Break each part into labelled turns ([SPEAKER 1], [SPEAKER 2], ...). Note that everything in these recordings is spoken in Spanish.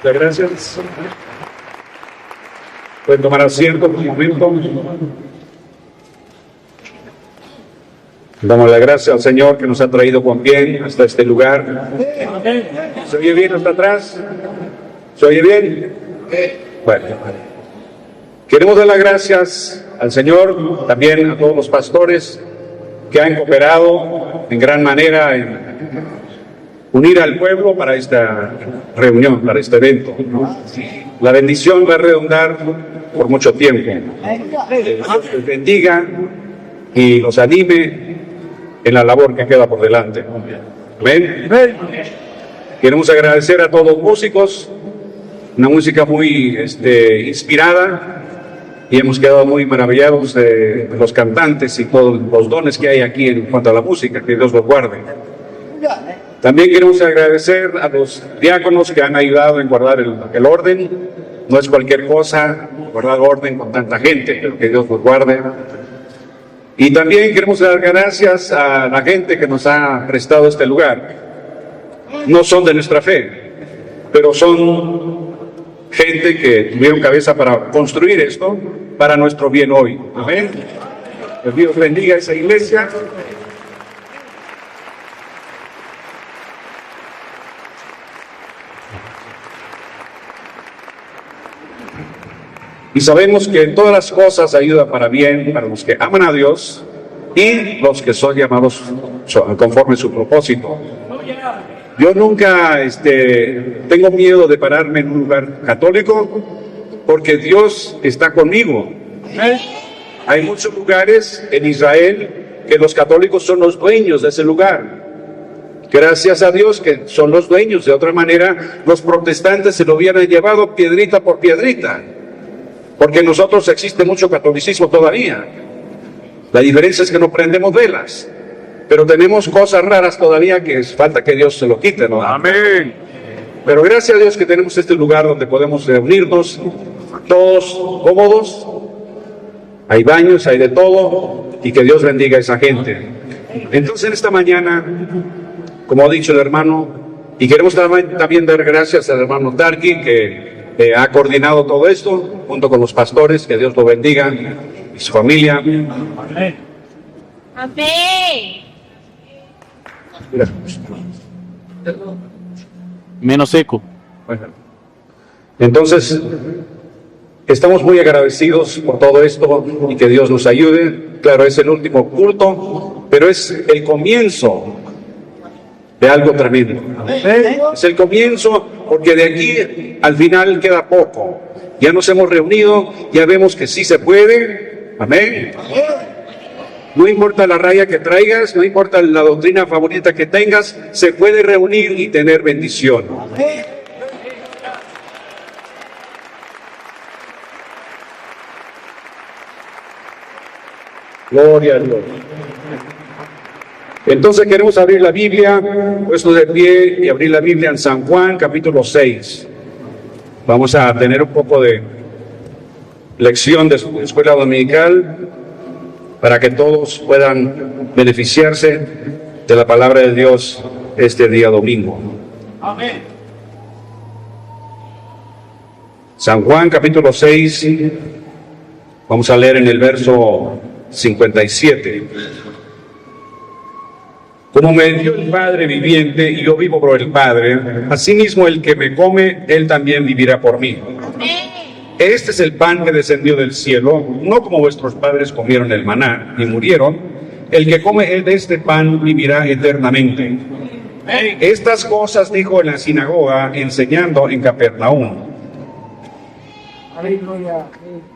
[SPEAKER 1] Muchas gracias. Pueden tomar asiento por un momento. Damos la gracia al Señor que nos ha traído con bien hasta este lugar. ¿Se oye bien hasta atrás? ¿Se oye bien? Bueno, queremos dar las gracias al Señor, también a todos los pastores que han cooperado en gran manera en unir al pueblo para esta reunión, para este evento. La bendición va a redundar por mucho tiempo. Dios les bendiga y los anime en la labor que queda por delante. Amén. Queremos agradecer a todos los músicos, una música muy inspirada, y hemos quedado muy maravillados de los cantantes y todos los dones que hay aquí en cuanto a la música. Que Dios los guarde. También queremos agradecer a los diáconos que han ayudado en guardar el orden. No es cualquier cosa guardar orden con tanta gente, pero que Dios los guarde. Y también queremos dar gracias a la gente que nos ha prestado este lugar. No son de nuestra fe, pero son gente que tuvieron cabeza para construir esto para nuestro bien hoy. Amén. Que Dios bendiga a esa iglesia. Y sabemos que en todas las cosas ayuda para bien para los que aman a Dios y los que son llamados conforme a su propósito. Yo nunca tengo miedo de pararme en un lugar católico porque Dios está conmigo. Hay muchos lugares en Israel que los católicos son los dueños de ese lugar. Gracias a Dios que son los dueños. De otra manera, los protestantes se lo hubieran llevado piedrita por piedrita. Porque en nosotros existe mucho catolicismo todavía. La diferencia es que no prendemos velas, pero tenemos cosas raras todavía que falta que Dios se lo quite, ¿no? Amén. Pero gracias a Dios que tenemos este lugar donde podemos reunirnos todos cómodos. Hay baños, hay de todo, y que Dios bendiga a esa gente. Entonces en esta mañana, como ha dicho el hermano, y queremos también dar gracias al hermano Darky que ha coordinado todo esto junto con los pastores. Que Dios lo bendiga y su familia. Amén.
[SPEAKER 2] Amén.
[SPEAKER 3] Menos seco.
[SPEAKER 1] Bueno. Entonces, estamos muy agradecidos por todo esto y que Dios nos ayude. Claro, es el último culto, pero es el comienzo de algo tremendo. Es el comienzo, porque de aquí al final queda poco. Ya nos hemos reunido, ya vemos que sí se puede. Amén. No importa la raya que traigas, no importa la doctrina favorita que tengas, se puede reunir y tener bendición. Gloria a Dios. Entonces queremos abrir la Biblia, puestos de pie, y abrir la Biblia en San Juan, capítulo 6. Vamos a tener un poco de lección de escuela dominical para que todos puedan beneficiarse de la palabra de Dios este día domingo. Amén. San Juan, capítulo 6, vamos a leer en el verso 57. Como me dio el Padre viviente y yo vivo por el Padre, asimismo el que me come, él también vivirá por mí. Este es el pan que descendió del cielo, no como vuestros padres comieron el maná y murieron. El que come de este pan vivirá eternamente. Estas cosas dijo en la sinagoga, enseñando en Capernaum.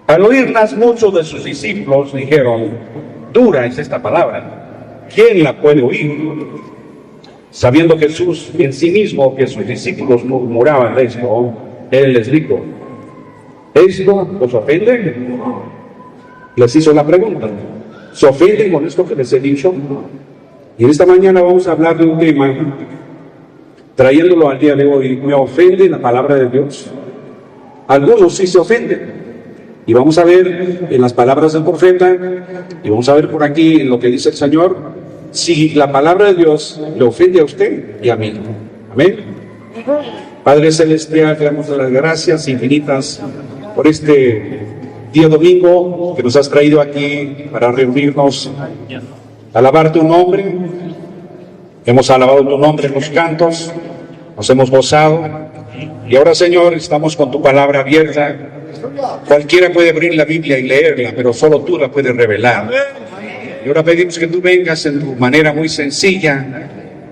[SPEAKER 1] Al oírlas, muchos de sus discípulos dijeron: dura es esta palabra, ¿quién la puede oír? Sabiendo Jesús en sí mismo que sus discípulos murmuraban de esto, él les dijo: ¿esto os ofende? Les hizo la pregunta: ¿se ofenden con esto que les he dicho? Y en esta mañana vamos a hablar de un tema, trayéndolo al día de hoy. ¿Me ofende la palabra de Dios? Algunos sí se ofenden. Y vamos a ver en las palabras del profeta, y vamos a ver por aquí en lo que dice el Señor, si la palabra de Dios le ofende a usted y a mí. Amén. Padre Celestial, te damos las gracias infinitas por este día domingo que nos has traído aquí para reunirnos, alabar tu nombre. Hemos alabado tu nombre en los cantos, nos hemos gozado, y ahora, Señor, estamos con tu palabra abierta. Cualquiera puede abrir la Biblia y leerla, pero solo tú la puedes revelar. Y ahora pedimos que tú vengas en tu manera muy sencilla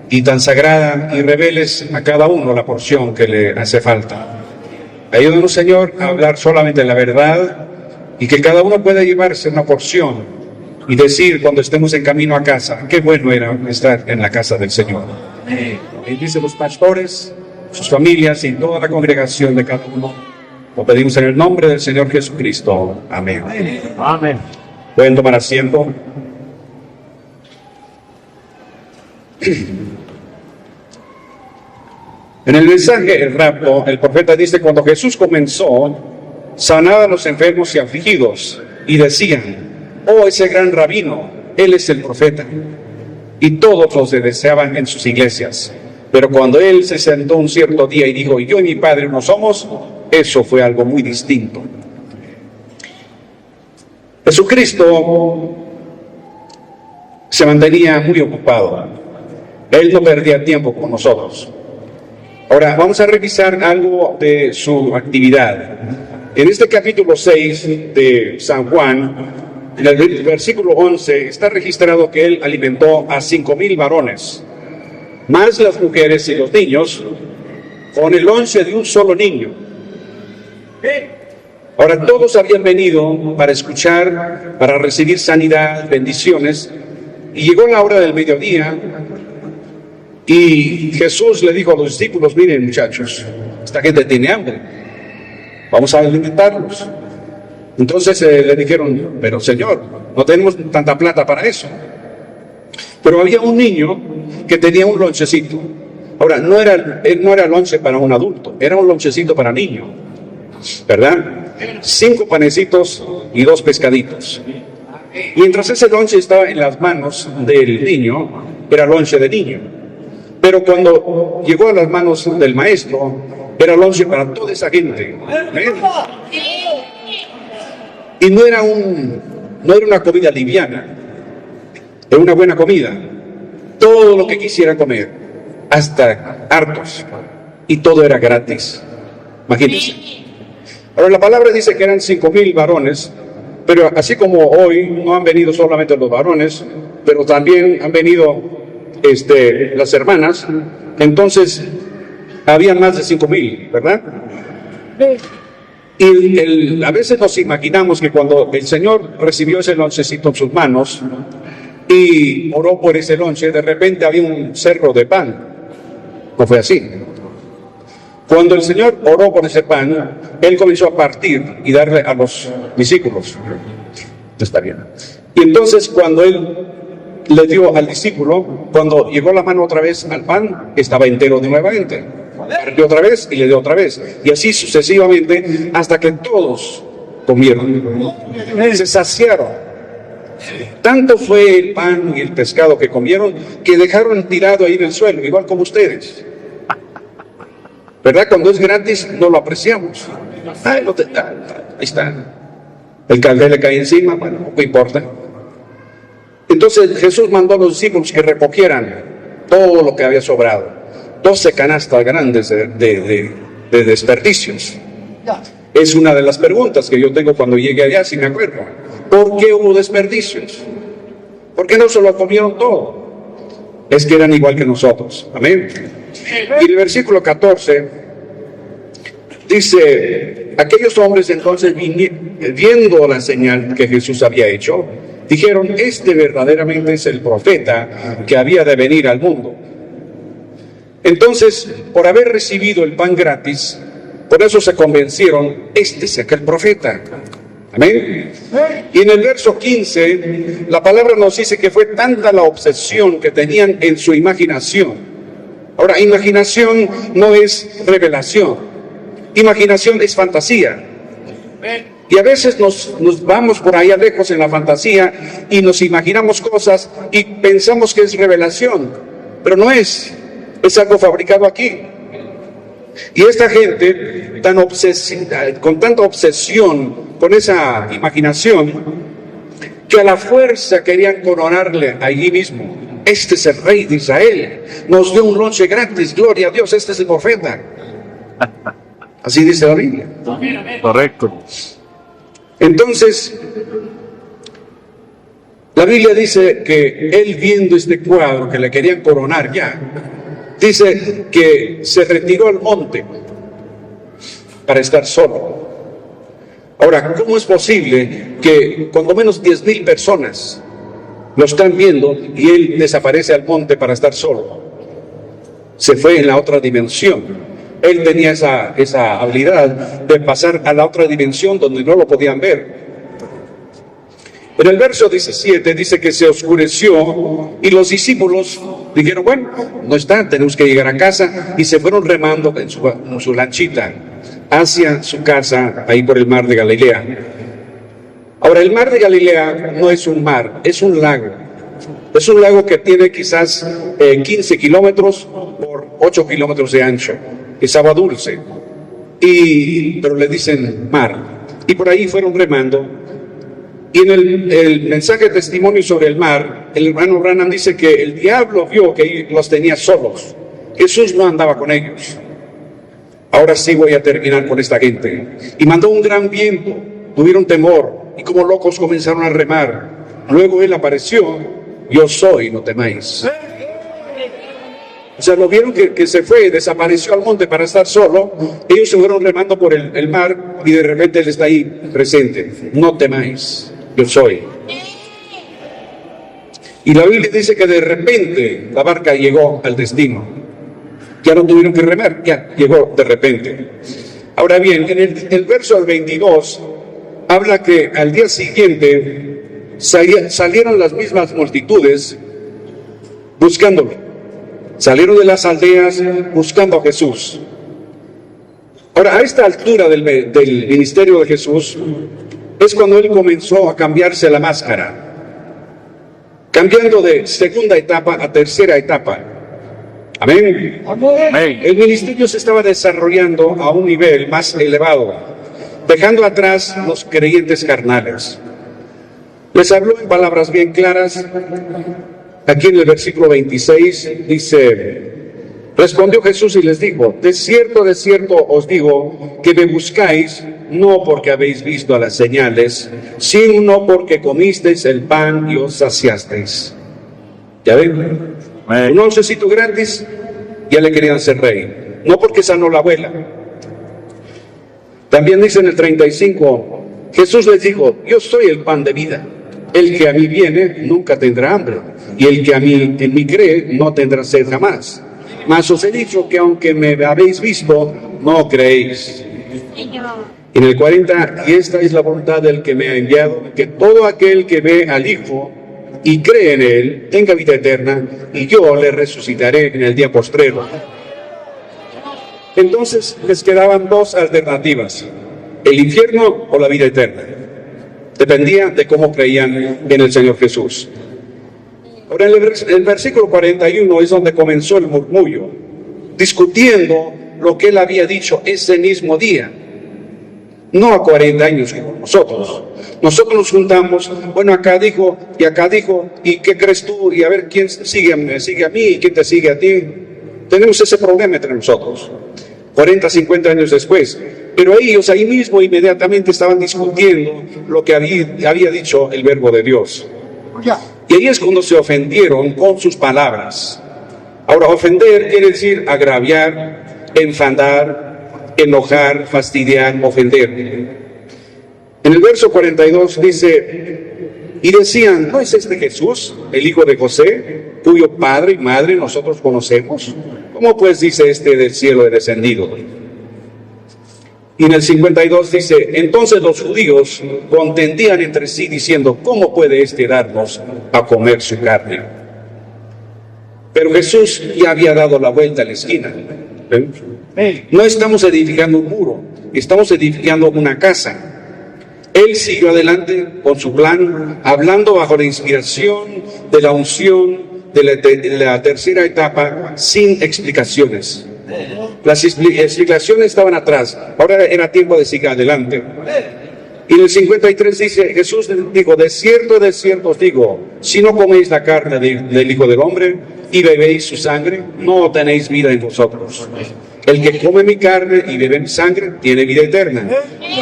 [SPEAKER 1] y tan sagrada y reveles a cada uno la porción que le hace falta. Ayúdanos, Señor, a hablar solamente la verdad y que cada uno pueda llevarse una porción y decir cuando estemos en camino a casa, qué bueno era estar en la casa del Señor. Bendice los pastores, sus familias y toda la congregación de cada uno. Lo pedimos en el nombre del Señor Jesucristo. Amén.
[SPEAKER 2] Amén.
[SPEAKER 1] Pueden tomar asiento. En el mensaje El rapto, el profeta dice: cuando Jesús comenzó, sanaba a los enfermos y afligidos, y decían: oh, ese gran rabino, él es el profeta. Y todos los deseaban en sus iglesias. Pero cuando él se sentó un cierto día y dijo: yo y mi Padre no somos, eso fue algo muy distinto. Jesucristo se mantenía muy ocupado. Él no perdía tiempo con nosotros. Ahora, vamos a revisar algo de su actividad. En este capítulo 6 de San Juan, en el versículo 11, está registrado que él alimentó a 5,000 varones, más las mujeres y los niños, con el lonche de un solo niño. Ahora, todos habían venido para escuchar, para recibir sanidad, bendiciones, y llegó la hora del mediodía, y Jesús le dijo a los discípulos: miren, muchachos, esta gente tiene hambre, vamos a alimentarlos. Entonces le dijeron: pero Señor, no tenemos tanta plata para eso. Pero había un niño que tenía un lonchecito. Ahora, no era lonche para un adulto, era un lonchecito para niño, ¿verdad? 5 panecitos y 2 pescaditos. Mientras ese lonche estaba en las manos del niño, era lonche de niño. Pero cuando llegó a las manos del maestro, era lonche para toda esa gente. Y no era una comida liviana, era una buena comida. Todo lo que quisiera comer, hasta hartos. Y todo era gratis. Imagínense. Ahora, la palabra dice que eran 5,000 varones, pero así como hoy no han venido solamente los varones, pero también han venido las hermanas, entonces había más de 5,000, ¿verdad? Y a veces nos imaginamos que cuando el Señor recibió ese lonchecito en sus manos y oró por ese lonche, de repente había un cerro de pan. No fue así. Cuando el Señor oró por ese pan, Él comenzó a partir y darle a los discípulos. Está bien. Y entonces cuando Él le dio al discípulo, cuando llegó la mano otra vez al pan, estaba entero de nuevamente. Partió otra vez y le dio otra vez. Y así sucesivamente hasta que todos comieron. Se saciaron. Tanto fue el pan y el pescado que comieron que dejaron tirado ahí en el suelo, igual como ustedes. ¿Verdad? Cuando es gratis no lo apreciamos. Ahí está. El café le cae encima, bueno, no importa. Entonces Jesús mandó a los discípulos que recogieran todo lo que había sobrado. 12 canastas grandes de desperdicios. Es una de las preguntas que yo tengo cuando llegué allá, si me acuerdo. ¿Por qué hubo desperdicios? ¿Por qué no se lo comieron todo? Es que eran igual que nosotros. Amén. Y el versículo 14 dice: aquellos hombres entonces, viendo la señal que Jesús había hecho, dijeron: este verdaderamente es el profeta que había de venir al mundo. Entonces, por haber recibido el pan gratis, por eso se convencieron: este es aquel profeta. Amén. Y en el verso 15, la palabra nos dice que fue tanta la obsesión que tenían en su imaginación. Ahora, imaginación no es revelación. Imaginación es fantasía. Y a veces nos vamos por allá lejos en la fantasía y nos imaginamos cosas y pensamos que es revelación, pero no es algo fabricado aquí. Y esta gente con tanta obsesión con esa imaginación, que a la fuerza querían coronarle allí mismo. Este es el rey de Israel, nos dio un lonche gratis, gloria a Dios, este es el profeta. Así dice la Biblia.
[SPEAKER 2] Correcto.
[SPEAKER 1] Entonces, la Biblia dice que él, viendo este cuadro que le querían coronar ya, dice que se retiró al monte para estar solo. Ahora, ¿cómo es posible que cuando menos 10,000 personas lo están viendo y él desaparece al monte para estar solo? Se fue en la otra dimensión. Él tenía esa habilidad de pasar a la otra dimensión donde no lo podían ver. En el verso 17 dice que se oscureció y los discípulos dijeron, bueno, no está, tenemos que llegar a casa, y se fueron remando en su lanchita hacia su casa, ahí por el mar de Galilea. Ahora, el mar de Galilea no es un mar, es un lago. Es un lago que tiene quizás 15 kilómetros por 8 kilómetros de ancho. Es agua dulce, pero le dicen mar. Y por ahí fueron remando. Y en el mensaje de testimonio sobre el mar, el hermano Branham dice que el diablo vio que los tenía solos. Jesús no andaba con ellos. Ahora sí voy a terminar con esta gente. Y mandó un gran viento, tuvieron temor, y como locos comenzaron a remar. Luego él apareció, yo soy, no temáis. O sea, lo vieron que se fue, desapareció al monte para estar solo. Ellos se fueron remando por el mar y de repente él está ahí presente. No temáis, yo soy. Y la Biblia dice que de repente la barca llegó al destino. Ya no tuvieron que remar, ya llegó de repente. Ahora bien, en el verso 22 habla que al día siguiente salieron las mismas multitudes buscándolo. Salieron de las aldeas buscando a Jesús. Ahora, a esta altura del ministerio de Jesús es cuando él comenzó a cambiarse la máscara, cambiando de segunda etapa a tercera etapa. Amén.
[SPEAKER 2] Amén.
[SPEAKER 1] El ministerio se estaba desarrollando a un nivel más elevado, dejando atrás los creyentes carnales. Les habló en palabras bien claras. Aquí en el versículo 26 dice, respondió Jesús y les dijo, de cierto os digo, que me buscáis, no porque habéis visto las señales, sino porque comisteis el pan y os saciasteis. ¿Ya ven? Un oncecito gratis, ya le querían ser rey. No porque sanó la abuela. También dice en el 35, Jesús les dijo, yo soy el pan de vida. El que a mí viene nunca tendrá hambre, y el que en mí cree no tendrá sed jamás. Mas os he dicho que aunque me habéis visto, no creéis. En el 40, y esta es la voluntad del que me ha enviado, que todo aquel que ve al Hijo y cree en Él, tenga vida eterna, y yo le resucitaré en el día postrero. Entonces les quedaban dos alternativas, el infierno o la vida eterna. Dependía de cómo creían en el Señor Jesús. Ahora, el versículo 41 es donde comenzó el murmullo, discutiendo lo que él había dicho ese mismo día. No a 40 años como nosotros. Nosotros nos juntamos, bueno, acá dijo, ¿y qué crees tú? Y a ver, ¿quién me sigue a mí y quién te sigue a ti? Tenemos ese problema entre nosotros. 40, 50 años después. Pero ellos ahí mismo inmediatamente estaban discutiendo lo que había dicho el verbo de Dios. Y ahí es cuando se ofendieron con sus palabras. Ahora, ofender quiere decir agraviar, enfadar, enojar, fastidiar, ofender. En el verso 42 dice, y decían, ¿no es este Jesús, el hijo de José, cuyo padre y madre nosotros conocemos? ¿Cómo pues dice este del cielo he descendido? Y en el 52 dice, entonces los judíos contendían entre sí diciendo, ¿cómo puede este darnos a comer su carne? Pero Jesús ya había dado la vuelta a la esquina. No estamos edificando un muro, estamos edificando una casa. Él siguió adelante con su plan, hablando bajo la inspiración de la unción de la tercera etapa, sin explicaciones. Las explicaciones estaban atrás, ahora era tiempo de seguir adelante. Y en el 53 dice, Jesús dijo, de cierto os digo, si no coméis la carne del Hijo del Hombre y bebéis su sangre, no tenéis vida en vosotros. El que come mi carne y bebe mi sangre tiene vida eterna.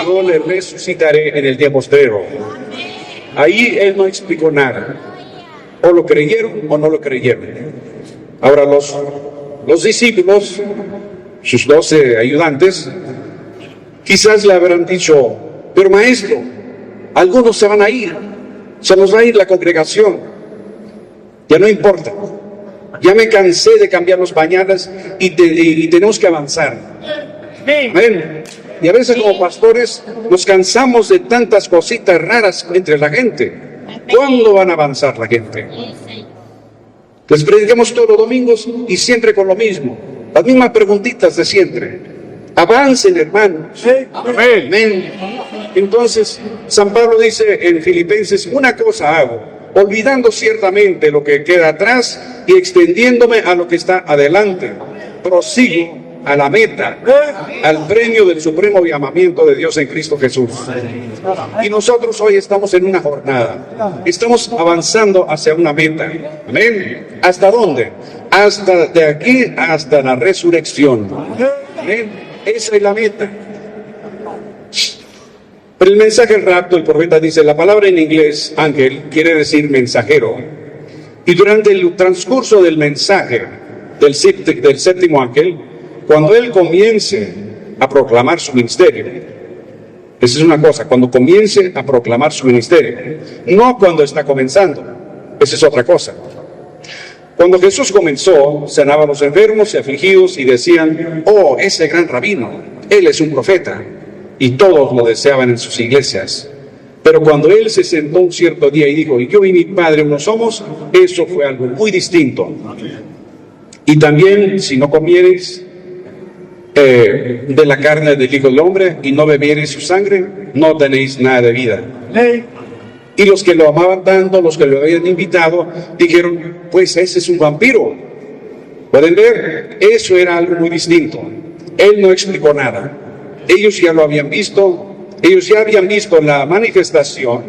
[SPEAKER 1] Yo le resucitaré en el día postrero. Ahí él no explicó nada. O lo creyeron o no lo creyeron. Ahora los discípulos, sus 12 ayudantes, quizás le habrán dicho, pero maestro, algunos se van a ir, se nos va a ir la congregación, ya no importa, ya me cansé de cambiar los pañales y tenemos que avanzar. Amén. Y a veces como pastores nos cansamos de tantas cositas raras entre la gente. ¿Cuándo van a avanzar la gente? Les predicamos todos los domingos y siempre con lo mismo, las mismas preguntitas de siempre. Avancen, hermanos.
[SPEAKER 2] Amén.
[SPEAKER 1] Amén. Entonces, San Pablo dice en Filipenses, una cosa hago, olvidando ciertamente lo que queda atrás y extendiéndome a lo que está adelante. Prosigo a la meta, al premio del supremo llamamiento de Dios en Cristo Jesús. Y nosotros hoy estamos en una jornada, estamos avanzando hacia una meta. Amén. ¿Hasta dónde? Hasta de aquí hasta la resurrección. Amén. Esa es la meta. Pero el mensaje del rapto, el profeta dice, la palabra en inglés, ángel, quiere decir mensajero. Y durante el transcurso del mensaje del séptimo ángel, cuando él comience a proclamar su ministerio, esa es una cosa, cuando comience a proclamar su ministerio, no cuando está comenzando, esa es otra cosa. Cuando Jesús comenzó, sanaban a los enfermos y afligidos y decían, oh, ese gran rabino, él es un profeta, y todos lo deseaban en sus iglesias. Pero cuando él se sentó un cierto día y dijo, yo y mi Padre uno somos, eso fue algo muy distinto. Y también, si no comiereis de la carne del Hijo del Hombre y no bebiereis su sangre, no tenéis nada de vida. Y los que lo amaban tanto, los que lo habían invitado, dijeron, pues ese es un vampiro. ¿Pueden ver? Eso era algo muy distinto. Él no explicó nada. Ellos ya lo habían visto, ellos ya habían visto la manifestación,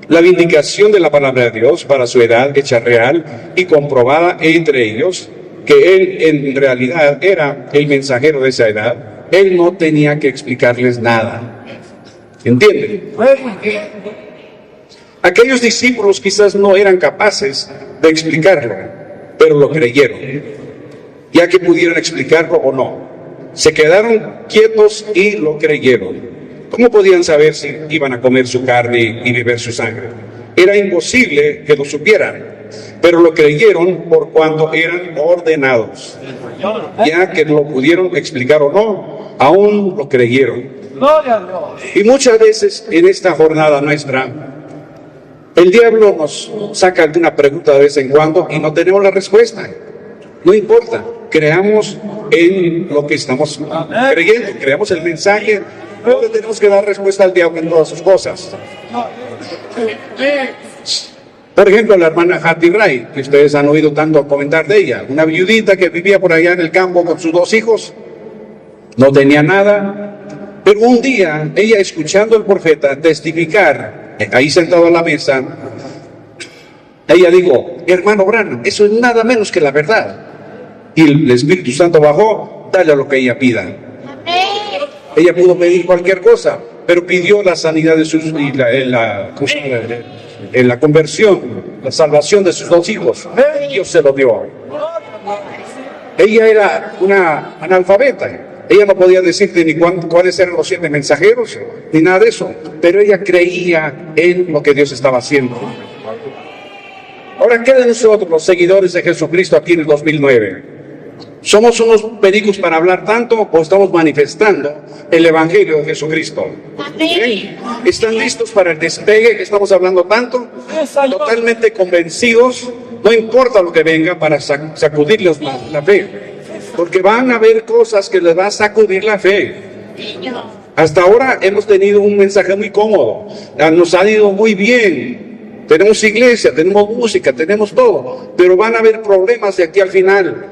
[SPEAKER 1] la vindicación de la palabra de Dios para su edad hecha real y comprobada entre ellos, que él en realidad era el mensajero de esa edad. Él no tenía que explicarles nada. ¿Entienden? Aquellos discípulos quizás no eran capaces de explicarlo, pero lo creyeron, ya que pudieron explicarlo o no. Se quedaron quietos y lo creyeron. ¿Cómo podían saber si iban a comer su carne y beber su sangre? Era imposible que lo supieran, pero lo creyeron por cuanto eran ordenados. Ya que lo pudieron explicar o no, aún lo creyeron. Y muchas veces en esta jornada nuestra, el diablo nos saca alguna pregunta de vez en cuando y no tenemos la respuesta. No importa, creamos en lo que estamos creyendo, creamos el mensaje, no le tenemos que dar respuesta al diablo en todas sus cosas. Por ejemplo, la hermana Hattie Ray, que ustedes han oído tanto comentar de ella, una viudita que vivía por allá en el campo con sus 2 hijos, no tenía nada, pero un día ella, escuchando al profeta testificar, ahí sentado a la mesa, ella dijo, hermano Branham, eso es nada menos que la verdad. Y el Espíritu Santo bajó, dale a lo que ella pida. Ella pudo pedir cualquier cosa, pero pidió la sanidad de sus, en la conversión, la salvación de sus 2 hijos. Dios se lo dio. Ella era una analfabeta. Ella no podía decirte ni cuáles eran los 7 mensajeros, ni nada de eso, pero ella creía en lo que Dios estaba haciendo. Ahora, ¿qué de nosotros, los seguidores de Jesucristo, aquí en el 2009? ¿Somos unos pericos para hablar tanto o estamos manifestando el Evangelio de Jesucristo? ¿Sí? ¿Están listos para el despegue que estamos hablando tanto? Totalmente convencidos, no importa lo que venga, para sacudirles la fe. Porque van a haber cosas que les va a sacudir la fe. Hasta ahora hemos tenido un mensaje muy cómodo, nos ha ido muy bien, tenemos iglesia, tenemos música, tenemos todo, pero van a haber problemas de aquí al final,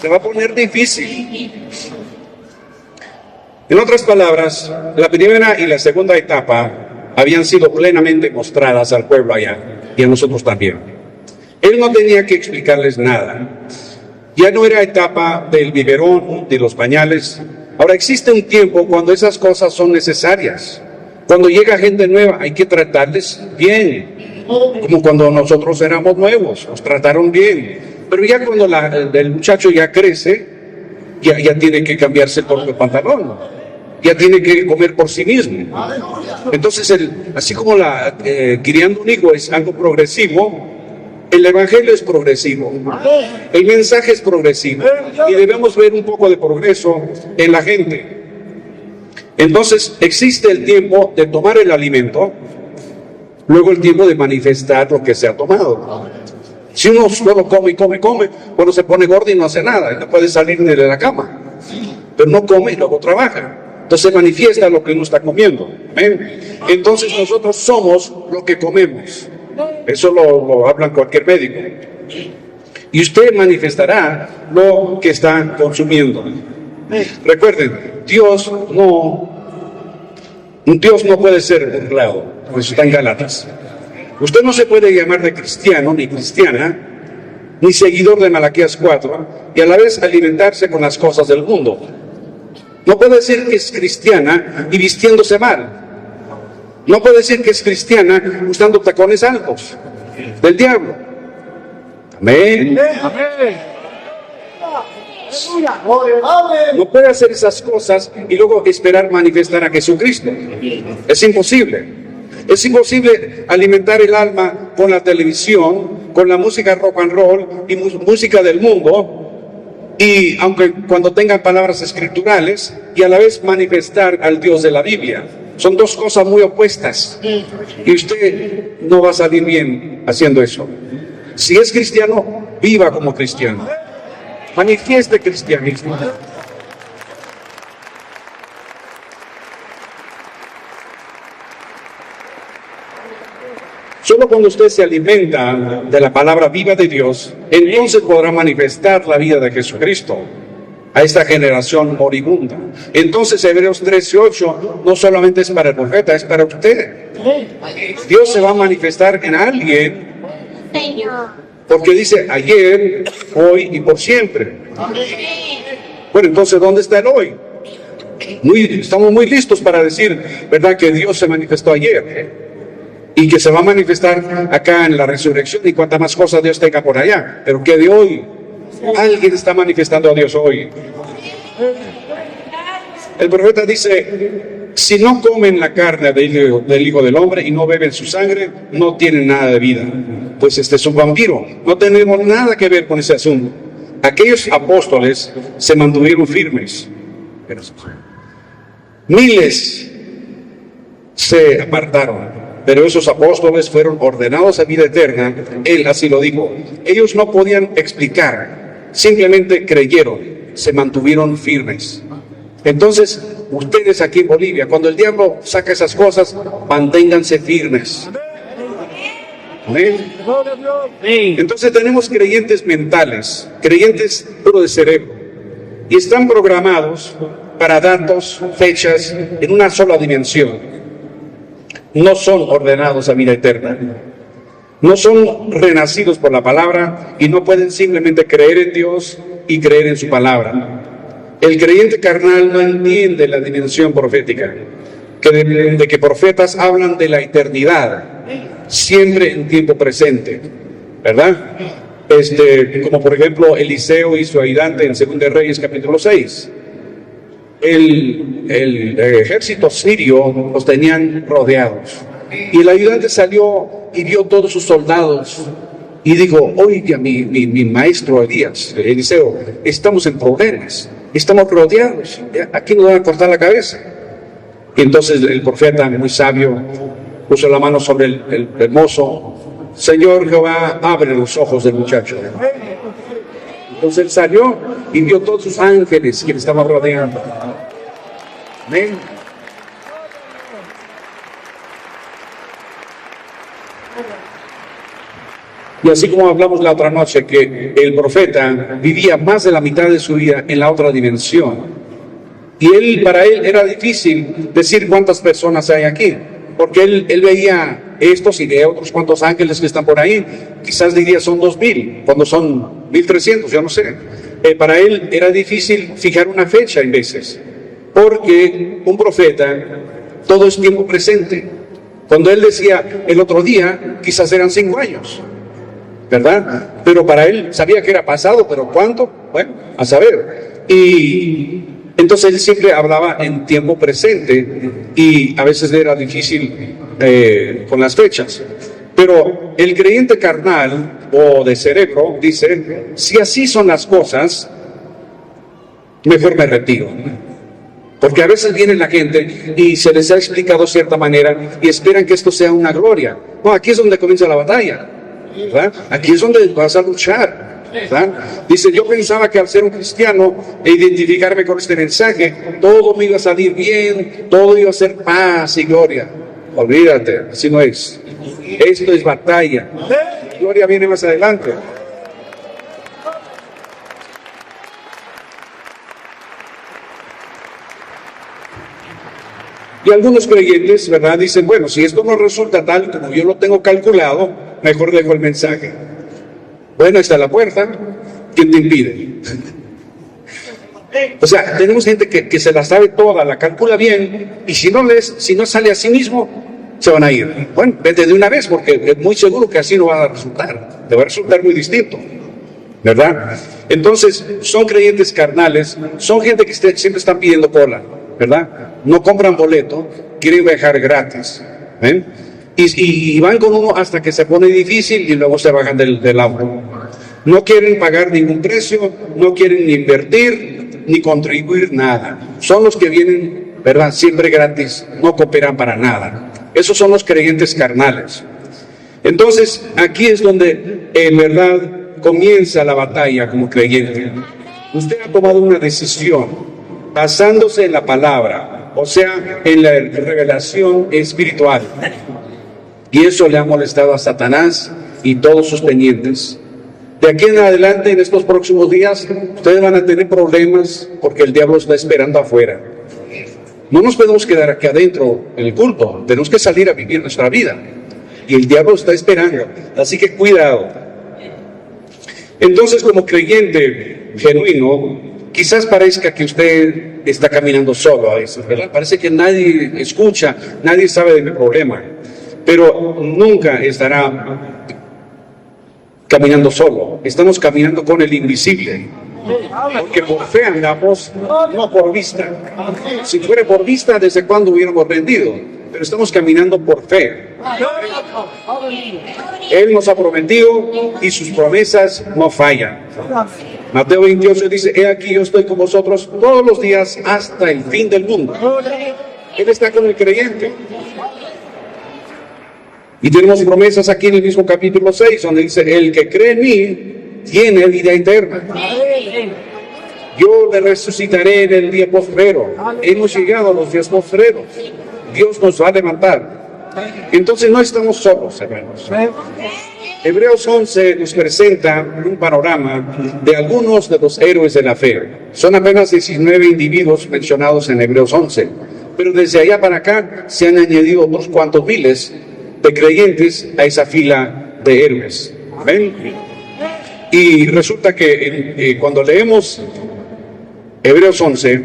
[SPEAKER 1] se va a poner difícil. En otras palabras, la primera y la segunda etapa habían sido plenamente mostradas al pueblo allá y a nosotros también. Él no tenía que explicarles nada. Ya no era etapa del biberón, de los pañales. Ahora existe un tiempo cuando esas cosas son necesarias. Cuando llega gente nueva hay que tratarles bien, como cuando nosotros éramos nuevos, nos trataron bien. Pero ya cuando el muchacho ya crece, ya tiene que cambiarse por el pantalón, ya tiene que comer por sí mismo. Entonces, así como criando un hijo es algo progresivo, el evangelio es progresivo, el mensaje es progresivo y debemos ver un poco de progreso en la gente. Entonces existe el tiempo de tomar el alimento, luego el tiempo de manifestar lo que se ha tomado. Si uno solo come y come, cuando se pone gordo y no hace nada, no puede salir ni de la cama, pero no come y luego trabaja. Entonces manifiesta lo que uno está comiendo. Entonces nosotros somos lo que comemos. Eso lo habla cualquier médico. Y usted manifestará lo que está consumiendo. Recuerden, Dios no puede ser burlado. Eso está en Gálatas. Usted no se puede llamar de cristiano ni cristiana, ni seguidor de Malaquías 4, y a la vez alimentarse con las cosas del mundo. No puede decir que es cristiana y vistiéndose mal. No puede decir que es cristiana usando tacones altos del diablo. Amén. No puede hacer esas cosas y luego esperar manifestar a Jesucristo. Es imposible. Es imposible alimentar el alma con la televisión, con la música rock and roll y música del mundo, y aunque cuando tengan palabras escriturales, y a la vez manifestar al Dios de la Biblia. Son dos cosas muy opuestas y usted no va a salir bien haciendo eso. Si es cristiano, viva como cristiano, manifieste cristianismo. Solo cuando usted se alimenta de la palabra viva de Dios, entonces podrá manifestar la vida de Jesucristo a esta generación moribunda. Entonces Hebreos 13:8 no solamente es para el profeta, es para usted. Dios se va a manifestar en alguien, porque dice ayer, hoy y por siempre. Bueno, entonces ¿dónde está el hoy? Estamos muy listos para decir, ¿verdad?, que Dios se manifestó ayer y que se va a manifestar acá en la resurrección y cuantas más cosas Dios tenga por allá, pero que de hoy alguien está manifestando a Dios hoy. El profeta dice, si no comen la carne del Hijo del Hombre y no beben su sangre, no tienen nada de vida. Pues este es un vampiro. No tenemos nada que ver con ese asunto. Aquellos apóstoles se mantuvieron firmes. Miles se apartaron. Pero esos apóstoles fueron ordenados a vida eterna. Él así lo dijo. Ellos no podían explicar, simplemente creyeron, se mantuvieron firmes. Entonces, ustedes aquí en Bolivia, cuando el diablo saca esas cosas, manténganse firmes. ¿Amén? Entonces tenemos creyentes mentales, creyentes puro de cerebro, y están programados para datos, fechas, en una sola dimensión. No son ordenados a vida eterna, no son renacidos por la palabra y no pueden simplemente creer en Dios y creer en su palabra. El creyente carnal no entiende la dimensión profética, de que profetas hablan de la eternidad, siempre en tiempo presente, ¿verdad? Como por ejemplo Eliseo y su ayudante en 2 Reyes capítulo 6. El ejército sirio los tenían rodeados y el ayudante salió y vio todos sus soldados y dijo, oiga, mi maestro Eliseo, estamos en problemas, estamos rodeados, aquí nos van a cortar la cabeza. Y entonces el profeta, muy sabio, puso la mano sobre el mozo. Señor Jehová, abre los ojos del muchacho. Entonces él salió y vio todos sus ángeles que le estaban rodeando. Amén. Y así como hablamos la otra noche que el profeta vivía más de la mitad de su vida en la otra dimensión. Y para él era difícil decir cuántas personas hay aquí, porque él veía estos y de otros cuantos ángeles que están por ahí, quizás diría son 2000, cuando son 1300, yo no sé. Para él era difícil fijar una fecha en veces, porque un profeta todo es tiempo presente. Cuando él decía el otro día, quizás eran 5 años, ¿verdad? Pero para él sabía que era pasado, pero ¿cuánto? Bueno, a saber. Y entonces él siempre hablaba en tiempo presente y a veces era difícil con las fechas. Pero el creyente carnal o de cerebro dice, si así son las cosas, mejor me retiro. Porque a veces viene la gente y se les ha explicado de cierta manera y esperan que esto sea una gloria. No, aquí es donde comienza la batalla, ¿verdad? Aquí es donde vas a luchar, ¿verdad? Dice, yo pensaba que al ser un cristiano e identificarme con este mensaje, todo me iba a salir bien, todo iba a ser paz y gloria. Olvídate, así no es. Esto es batalla. La gloria viene más adelante. Y algunos creyentes, ¿verdad? Dicen, bueno, si esto no resulta tal como yo lo tengo calculado, mejor dejo el mensaje. Bueno, está la puerta, ¿quién te impide? O sea, tenemos gente que se la sabe toda, la calcula bien, y si no sale a sí mismo, se van a ir. Bueno, vete de una vez, porque es muy seguro que así no va a resultar, te va a resultar muy distinto, ¿verdad? Entonces, son creyentes carnales, son gente que siempre están pidiendo cola, ¿verdad? No compran boleto, quieren viajar gratis, ¿ven? Y van con uno hasta que se pone difícil y luego se bajan del auto. No quieren pagar ningún precio, no quieren ni invertir, ni contribuir nada. Son los que vienen, ¿verdad? Siempre gratis, no cooperan para nada. Esos son los creyentes carnales. Entonces, aquí es donde en verdad comienza la batalla como creyente. Usted ha tomado una decisión basándose en la palabra, o sea, en la revelación espiritual. Y eso le ha molestado a Satanás y todos sus tenientes. De aquí en adelante, en estos próximos días, ustedes van a tener problemas porque el diablo está esperando afuera. No nos podemos quedar aquí adentro en el culto, tenemos que salir a vivir nuestra vida. Y el diablo está esperando, así que cuidado. Entonces, como creyente genuino, quizás parezca que usted está caminando solo a veces, ¿verdad? Parece que nadie escucha, nadie sabe de mi problema, pero nunca estará caminando solo. Estamos caminando con el invisible, porque por fe andamos, no por vista. Si fuera por vista, ¿desde cuándo hubiéramos rendido? Pero estamos caminando por fe. Él nos ha prometido y sus promesas no fallan. Mateo 28 dice, he aquí yo estoy con vosotros todos los días hasta el fin del mundo. Él está con el creyente. Y tenemos promesas aquí en el mismo capítulo 6, donde dice, el que cree en mí tiene vida eterna. Yo le resucitaré en el día postrero. Hemos llegado a los días postreros. Dios nos va a levantar. Entonces no estamos solos, hermanos. Hebreos 11 nos presenta un panorama de algunos de los héroes de la fe. Son apenas 19 individuos mencionados en Hebreos 11. Pero desde allá para acá se han añadido otros cuantos miles de creyentes a esa fila de héroes. ¿Ven? Y resulta que cuando leemos Hebreos 11,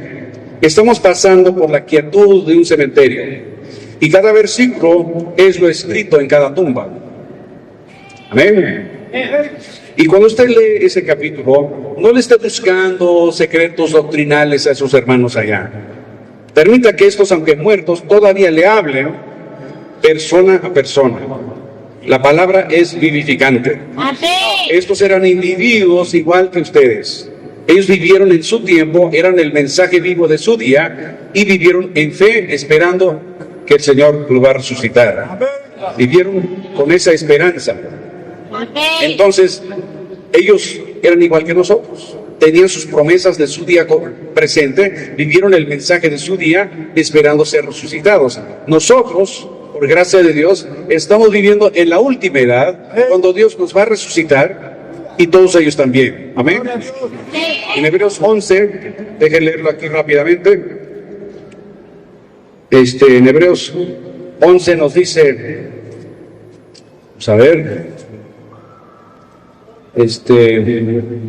[SPEAKER 1] estamos pasando por la quietud de un cementerio. Y cada versículo es lo escrito en cada tumba. Amén. Y cuando usted lee ese capítulo, no le esté buscando secretos doctrinales a esos hermanos allá. Permita que estos, aunque muertos, todavía le hablen persona a persona. La palabra es vivificante. Estos eran individuos igual que ustedes. Ellos vivieron en su tiempo, eran el mensaje vivo de su día y vivieron en fe esperando que el Señor lo va a resucitar. Vivieron con esa esperanza. Entonces, ellos eran igual que nosotros. Tenían sus promesas de su día presente, vivieron el mensaje de su día esperando ser resucitados. Nosotros por gracia de Dios, estamos viviendo en la última edad, cuando Dios nos va a resucitar y todos ellos también. Amén. En Hebreos 11, dejen leerlo aquí rápidamente. En Hebreos 11 nos dice, vamos a ver, en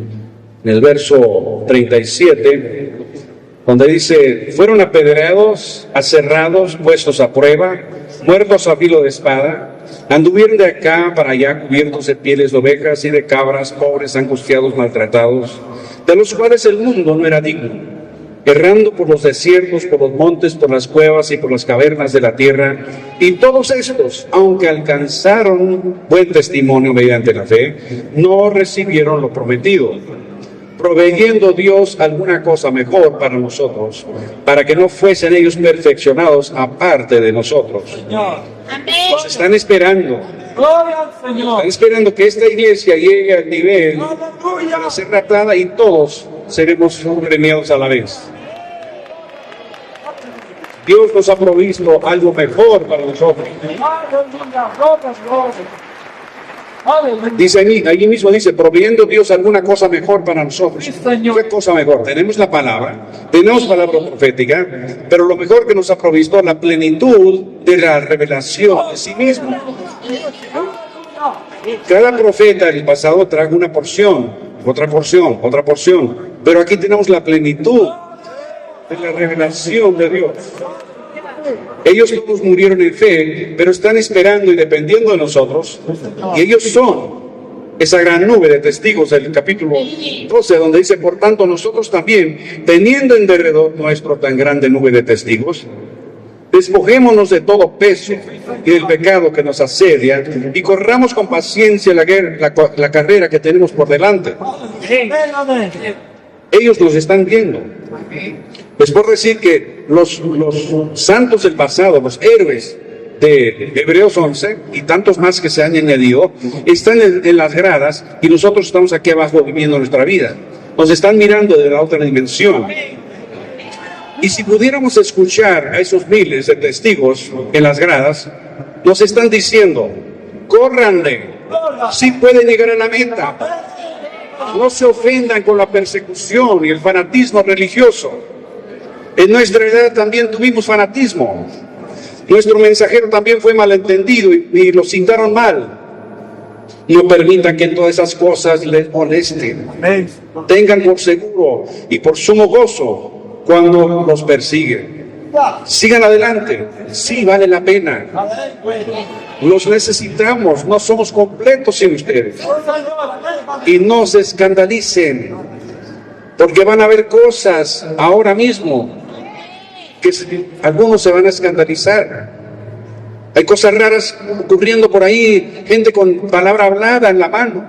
[SPEAKER 1] el verso 37, donde dice, fueron apedreados, aserrados, puestos a prueba, muertos a filo de espada, anduvieron de acá para allá cubiertos de pieles de ovejas y de cabras, pobres, angustiados, maltratados, de los cuales el mundo no era digno, errando por los desiertos, por los montes, por las cuevas y por las cavernas de la tierra. Y todos estos, aunque alcanzaron buen testimonio mediante la fe, no recibieron lo prometido, proveyendo Dios alguna cosa mejor para nosotros, para que no fuesen ellos perfeccionados aparte de nosotros. Nos están esperando. Están esperando que esta iglesia llegue al nivel para ser tratada y todos seremos premiados a la vez. Dios nos ha provisto algo mejor para nosotros. Dice allí mismo, dice, proveyendo Dios alguna cosa mejor para nosotros. ¿Qué cosa mejor? Tenemos la palabra, tenemos palabra profética, pero lo mejor que nos ha provisto es la plenitud de la revelación de sí mismo. Cada profeta del pasado trae una porción, otra porción, otra porción, pero aquí tenemos la plenitud de la revelación de Dios. Ellos todos murieron en fe, pero están esperando y dependiendo de nosotros, y ellos son esa gran nube de testigos del capítulo 12, donde dice, por tanto nosotros también, teniendo en derredor nuestro tan grande nube de testigos, despojémonos de todo peso y del pecado que nos asedia y corramos con paciencia la carrera que tenemos por delante. Ellos nos están viendo. Les puedo decir que los santos del pasado, los héroes de Hebreos 11 y tantos más que se han añadido, están en las gradas y nosotros estamos aquí abajo viviendo nuestra vida. Nos están mirando de la otra dimensión. Y si pudiéramos escuchar a esos miles de testigos en las gradas, nos están diciendo, córranle, sí pueden llegar a la meta. No se ofendan con la persecución y el fanatismo religioso. En nuestra edad también tuvimos fanatismo. Nuestro mensajero también fue malentendido y lo citaron mal. No permitan que todas esas cosas les molesten. Tengan por seguro y por sumo gozo cuando los persiguen. Sigan adelante. Sí, vale la pena. Los necesitamos. No somos completos sin ustedes. Y no se escandalicen, porque van a haber cosas ahora mismo que algunos se van a escandalizar. Hay cosas raras ocurriendo por ahí, gente con palabra hablada en la mano,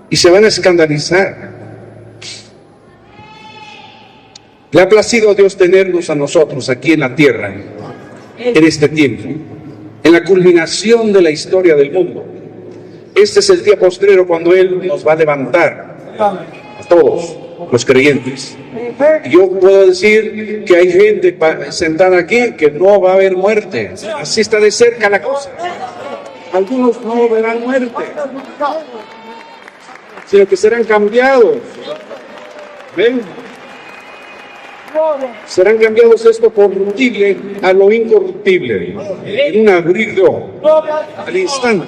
[SPEAKER 1] y se van a escandalizar. Le ha placido a Dios tenernos a nosotros aquí en la tierra, en este tiempo, en la culminación de la historia del mundo. Este es el día postrero cuando Él nos va a levantar a todos los creyentes. Yo puedo decir que hay gente sentada aquí que no va a haber muerte. Así está de cerca la cosa. Algunos no verán muerte, sino que serán cambiados. ¿Ven? Serán cambiados esto corruptible a lo incorruptible, en un abrir de ojos, al instante.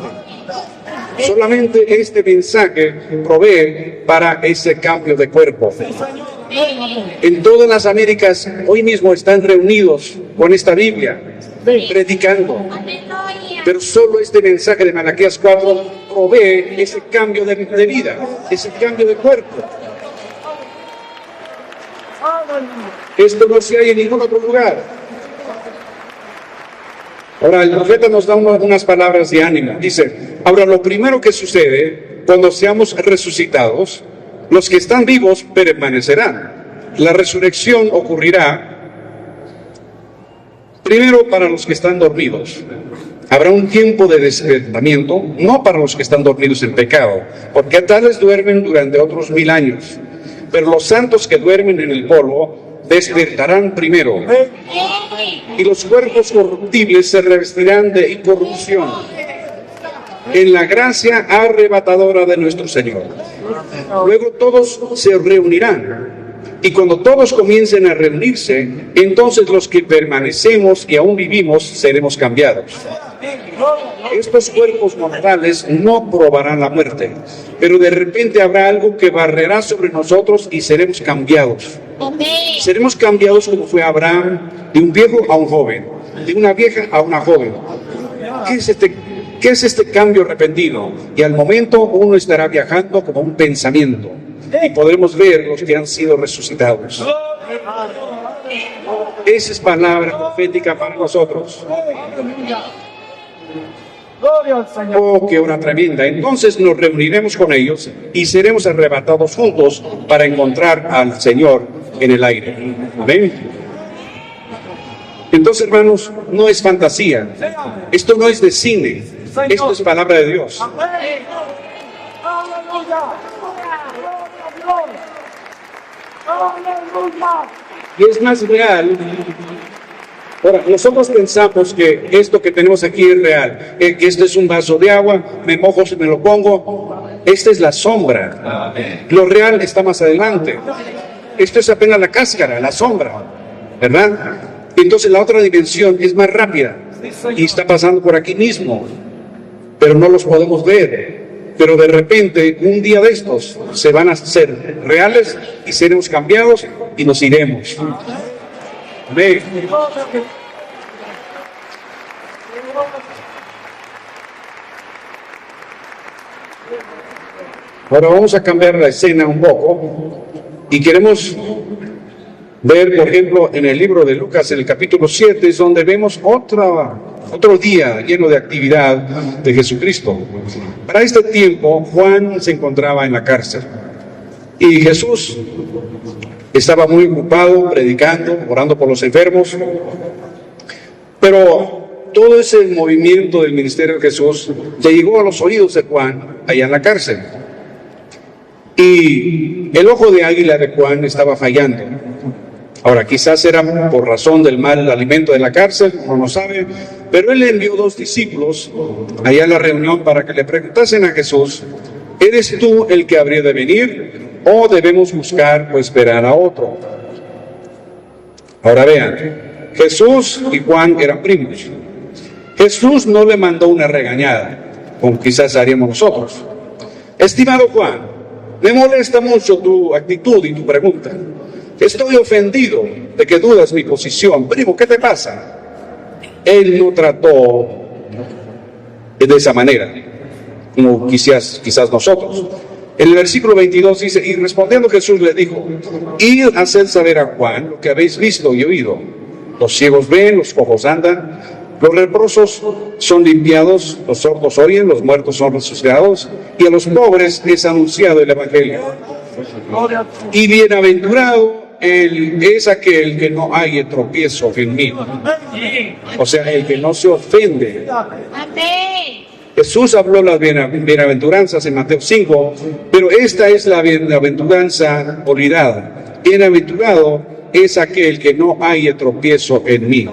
[SPEAKER 1] Solamente este mensaje provee para ese cambio de cuerpo. En todas las Américas hoy mismo están reunidos con esta Biblia, predicando. Pero solo este mensaje de Malaquías 4 provee ese cambio de vida, ese cambio de cuerpo. Esto no se hay en ningún otro lugar. Ahora, el profeta nos da unas palabras de ánimo. Dice, ahora lo primero que sucede cuando seamos resucitados, los que están vivos permanecerán. La resurrección ocurrirá primero para los que están dormidos. Habrá un tiempo de despertamiento, no para los que están dormidos en pecado, porque tales duermen durante otros 1000 años. Pero los santos que duermen en el polvo despertarán primero. y los cuerpos corruptibles se revestirán de incorrupción en la gracia arrebatadora de nuestro Señor. Luego todos se reunirán, y cuando todos comiencen a reunirse, entonces los que permanecemos y aún vivimos seremos cambiados. Estos cuerpos mortales no probarán la muerte, pero de repente habrá algo que barrerá sobre nosotros y seremos cambiados. Seremos cambiados como fue Abraham, de un viejo a un joven, de una vieja a una joven. ¿Qué es este cambio repentino? Y al momento uno estará viajando como un pensamiento y podremos ver los que han sido resucitados. Esa es palabra profética para nosotros. Oh, qué hora tremenda. Entonces nos reuniremos con ellos y seremos arrebatados juntos para encontrar al Señor en el aire. Amén. Entonces, hermanos, no es fantasía. Esto no es de cine. Esto es palabra de Dios. Y es más real. Ahora, nosotros pensamos que esto que tenemos aquí es real, que este es un vaso de agua, me mojo si me lo pongo. Esta es la sombra. Lo real está más adelante. Esto es apenas la cáscara, la sombra, ¿verdad? Entonces la otra dimensión es más rápida y está pasando por aquí mismo, pero no los podemos ver. Pero de repente, un día de estos, se van a hacer reales y seremos cambiados y nos iremos. Amén. Ahora vamos a cambiar la escena un poco y queremos ver, por ejemplo, en el libro de Lucas, en el capítulo 7, es donde vemos otro día lleno de actividad de Jesucristo. Para este tiempo, Juan se encontraba en la cárcel y Jesús estaba muy ocupado predicando, orando por los enfermos, pero todo ese movimiento del ministerio de Jesús le llegó a los oídos de Juan allá en la cárcel. Y el ojo de águila de Juan estaba fallando. Ahora, quizás era por razón del mal alimento de la cárcel, uno no sabe, pero él le envió 2 discípulos allá a la reunión para que le preguntasen a Jesús: ¿eres tú el que habría de venir o debemos buscar o esperar a otro? Ahora vean, Jesús y Juan eran primos. Jesús no le mandó una regañada, como quizás haríamos nosotros. Estimado Juan, me molesta mucho tu actitud y tu pregunta. Estoy ofendido de que dudas mi posición. Primo, ¿qué te pasa? Él no trató de esa manera, como quizás nosotros. En el versículo 22 dice: y respondiendo Jesús le dijo: id a hacer saber a Juan lo que habéis visto y oído. Los ciegos ven, los cojos andan, los leprosos son limpiados, los sordos oyen, los muertos son resucitados, y a los pobres es anunciado el evangelio. Y bienaventurado es aquel que no haya tropiezo en mí. O sea, el que no se ofende. Jesús habló las bienaventuranzas en Mateo 5, pero esta es la bienaventuranza olvidada. Bienaventurado es aquel que no haya tropiezo en mí.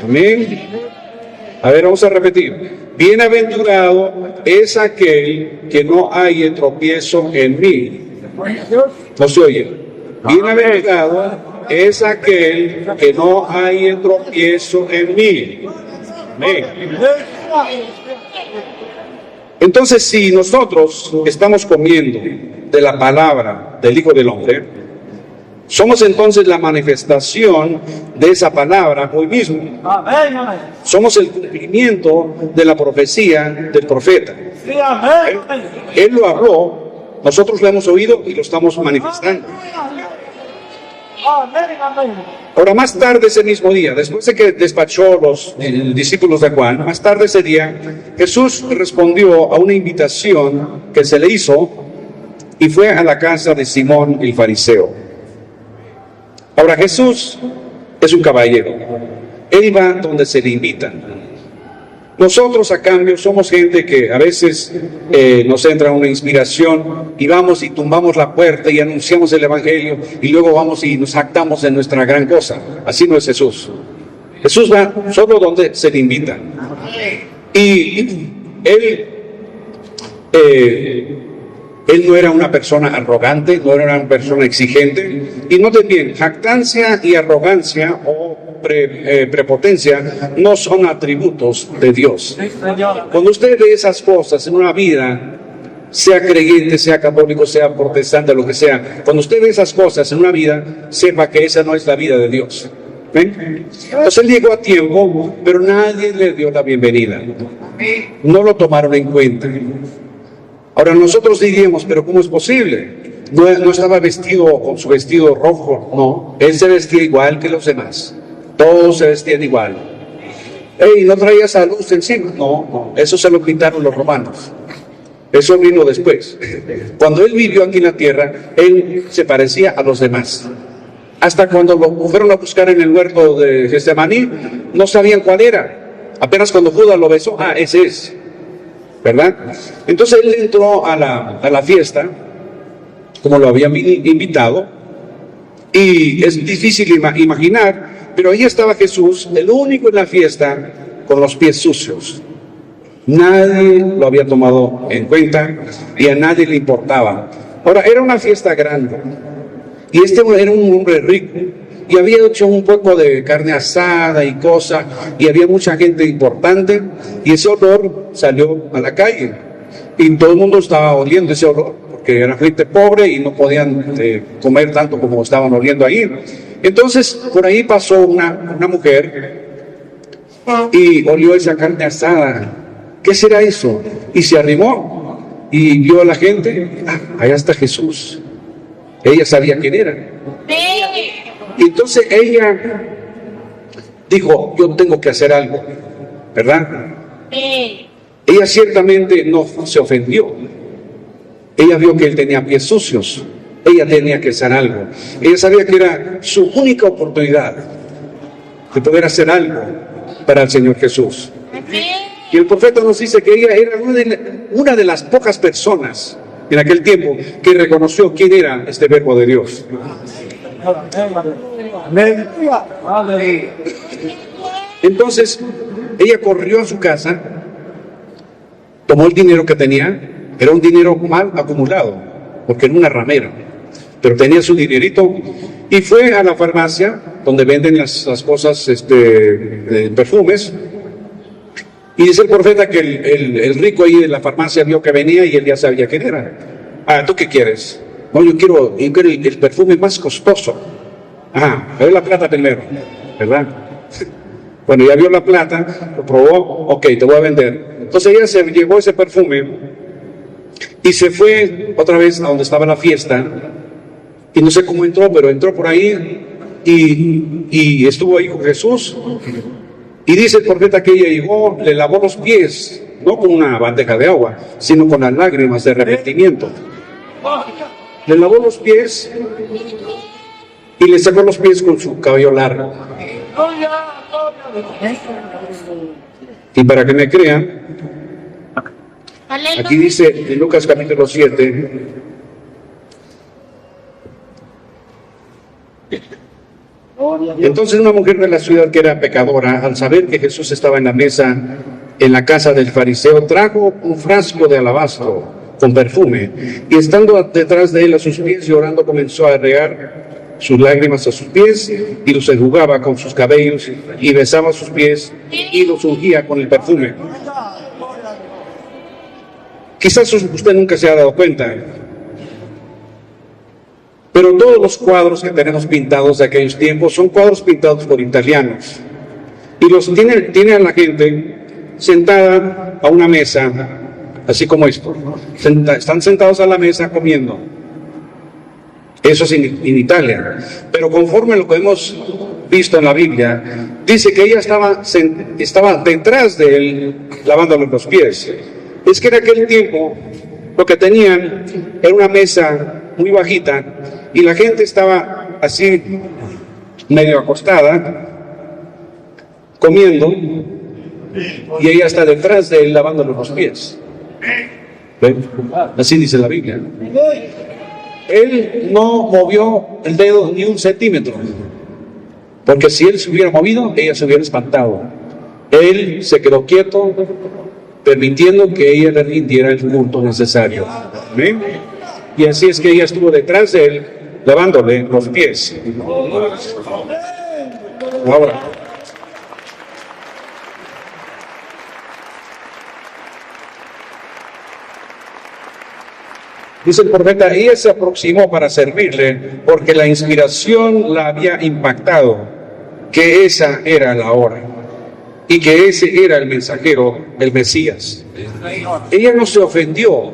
[SPEAKER 1] Amén. A ver, vamos a repetir. Bienaventurado es aquel que no haya tropiezo en mí. No se oye. Bienaventurado es aquel que no haya tropiezo en mí. Amén. Entonces, si nosotros estamos comiendo de la palabra del Hijo del Hombre, somos entonces la manifestación de esa palabra hoy mismo. Somos el cumplimiento de la profecía del profeta. Él lo habló, nosotros lo hemos oído y lo estamos manifestando. Ahora, más tarde ese mismo día, después de que despachó los discípulos de Juan, más tarde ese día, Jesús respondió a una invitación que se le hizo y fue a la casa de Simón el fariseo. Ahora, Jesús es un caballero. Él va donde se le invitan. Nosotros, a cambio, somos gente que a veces nos entra una inspiración y vamos y tumbamos la puerta y anunciamos el evangelio y luego vamos y nos jactamos de nuestra gran cosa. Así no es Jesús. Jesús va solo donde se le invita. Y él no era una persona arrogante, no era una persona exigente. Y noten bien, jactancia y arrogancia o prepotencia no son atributos de Dios. Cuando usted ve esas cosas en una vida, sea creyente, sea católico, sea protestante, lo que sea, cuando usted ve esas cosas en una vida, sepa que esa no es la vida de Dios. ¿Ven? Entonces él llegó a tiempo, pero nadie le dio la bienvenida. No lo tomaron en cuenta. Ahora nosotros diríamos, pero ¿cómo es posible? No estaba vestido con su vestido rojo, no. Él se vestía igual que los demás. Todos se vestían igual. ¿Y no traía esa luz encima? No, eso se lo pintaron los romanos. Eso vino después. Cuando él vivió aquí en la tierra, él se parecía a los demás. Hasta cuando lo fueron a buscar en el huerto de Getsemaní, no sabían cuál era. Apenas cuando Judas lo besó, ese es. ¿Verdad? Entonces él entró a la fiesta, como lo habían invitado, y es difícil imaginar, pero ahí estaba Jesús, el único en la fiesta, con los pies sucios. Nadie lo había tomado en cuenta y a nadie le importaba. Ahora, era una fiesta grande, y este era un hombre rico, y había hecho un poco de carne asada y cosas, y había mucha gente importante, y ese olor salió a la calle, y todo el mundo estaba oliendo ese olor, porque era gente pobre y no podían comer tanto como estaban oliendo ahí. Entonces, por ahí pasó una mujer, y olió esa carne asada. ¿Qué será eso? Y se arrimó, y vio a la gente, allá está Jesús. Ella sabía quién era. Y entonces ella dijo, yo tengo que hacer algo, ¿verdad? Ella ciertamente no se ofendió. Ella vio que él tenía pies sucios. Ella tenía que hacer algo. Ella sabía que era su única oportunidad de poder hacer algo para el Señor Jesús. Y el profeta nos dice que ella era una de las pocas personas en aquel tiempo que reconoció quién era este verbo de Dios. Entonces ella corrió a su casa, tomó el dinero que tenía, era un dinero mal acumulado, porque era una ramera, pero tenía su dinerito, y fue a la farmacia donde venden las cosas, perfumes. Y dice el profeta que el rico ahí de la farmacia vio que venía y él ya sabía quién era. ¿Tú qué quieres? No, yo quiero el perfume más costoso. Ver la plata primero, ¿verdad? Bueno, ya vio la plata, lo probó, ok, te voy a vender. Entonces ella se llevó ese perfume y se fue otra vez a donde estaba la fiesta. Y no sé cómo entró, pero entró por ahí y estuvo ahí con Jesús. Y dice el profeta que ella llegó, le lavó los pies, no con una bandeja de agua, sino con las lágrimas de arrepentimiento. Le lavó los pies y le sacó los pies con su cabello largo. Y para que me crean, aquí dice en Lucas capítulo 7, entonces una mujer de la ciudad que era pecadora, al saber que Jesús estaba en la mesa en la casa del fariseo, trajo un frasco de alabastro con perfume, y estando detrás de él a sus pies y orando, comenzó a regar sus lágrimas a sus pies y los enjugaba con sus cabellos y besaba sus pies y los ungía con el perfume. Quizás usted nunca se ha dado cuenta, pero todos los cuadros que tenemos pintados de aquellos tiempos son cuadros pintados por italianos, y los tiene a la gente sentada a una mesa, así como esto. Están sentados a la mesa comiendo. Eso es en Italia. Pero conforme lo que hemos visto en la Biblia, dice que ella estaba detrás de él lavándole los pies. Es que en aquel tiempo lo que tenían era una mesa muy bajita y la gente estaba así medio acostada comiendo, y ella está detrás de él lavándole los pies. ¿Ven? Así dice la Biblia. Él no movió el dedo ni un centímetro, Porque si él se hubiera movido, ella se hubiera espantado. Él se quedó quieto, permitiendo que ella le rindiera el culto necesario. ¿Amén? Y así es que ella estuvo detrás de él, lavándole los pies. Ahora, dice el profeta, ella se aproximó para servirle porque la inspiración la había impactado, que esa era la hora y que ese era el mensajero, el Mesías. Ella no se ofendió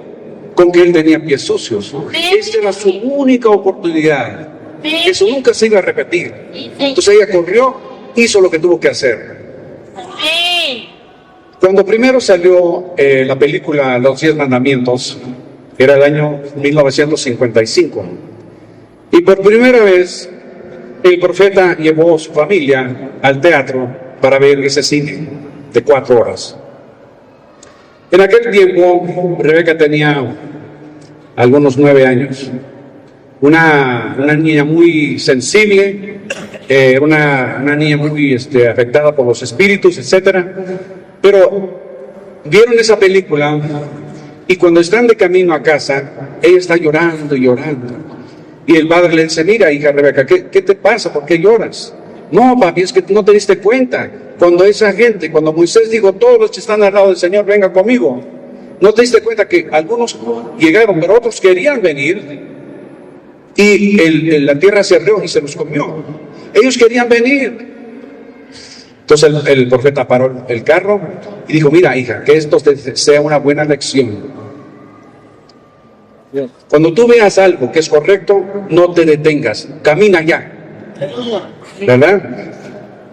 [SPEAKER 1] con que él tenía pies sucios. Esta era su única oportunidad. Eso nunca se iba a repetir. Entonces ella corrió, hizo lo que tuvo que hacer. Cuando primero salió la película Los 10 Mandamientos, era el año 1955, y por primera vez el profeta llevó a su familia al teatro para ver ese cine de 4 horas. En aquel tiempo Rebeca tenía algunos 9 años, una niña muy sensible, una niña muy afectada por los espíritus, etcétera. Pero vieron esa película y cuando están de camino a casa, ella está llorando y llorando. Y el padre le dice, mira, hija Rebeca, ¿qué te pasa? ¿Por qué lloras? No, papi, es que no te diste cuenta. Cuando Moisés dijo, todos los que están al lado del Señor, vengan conmigo. ¿No te diste cuenta que algunos llegaron, pero otros querían venir? Y la tierra se abrió y se los comió. Ellos querían venir. Entonces el profeta paró el carro y dijo, mira, hija, que esto sea una buena lección. Cuando tú veas algo que es correcto, no te detengas, camina ya. ¿Verdad?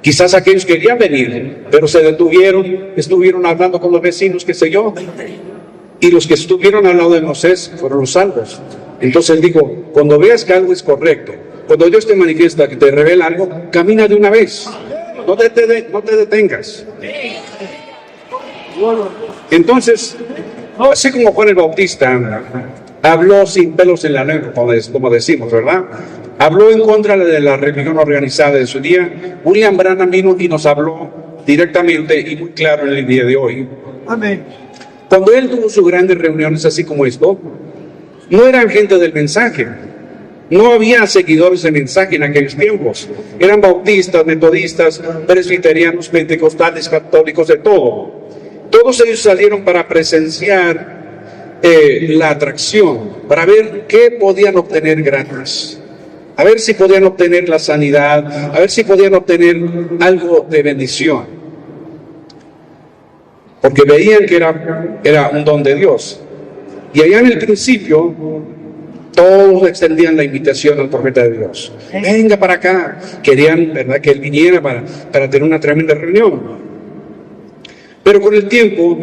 [SPEAKER 1] Quizás aquellos querían venir, pero se detuvieron, estuvieron hablando con los vecinos, qué sé yo, y los que estuvieron al lado de Moisés fueron los salvos. Entonces él dijo, cuando veas que algo es correcto, cuando Dios te manifiesta, que te revela algo, camina de una vez, no te detengas. Entonces, así como Juan el Bautista habló sin pelos en la lengua, como decimos, ¿verdad? Habló en contra de la religión organizada de su día. William Branham vino y nos habló directamente y muy claro en el día de hoy. Amén. Cuando él tuvo sus grandes reuniones así como esto, no eran gente del mensaje. No había seguidores del mensaje en aquellos tiempos. Eran bautistas, metodistas, presbiterianos, pentecostales, católicos, de todo. Todos ellos salieron para presenciar la atracción, para ver qué podían obtener gratis, a ver si podían obtener la sanidad, a ver si podían obtener algo de bendición, porque veían que era un don de Dios. Y allá en el principio todos extendían la invitación al profeta de Dios, venga para acá, querían, ¿verdad?, que él viniera para tener una tremenda reunión. Pero con el tiempo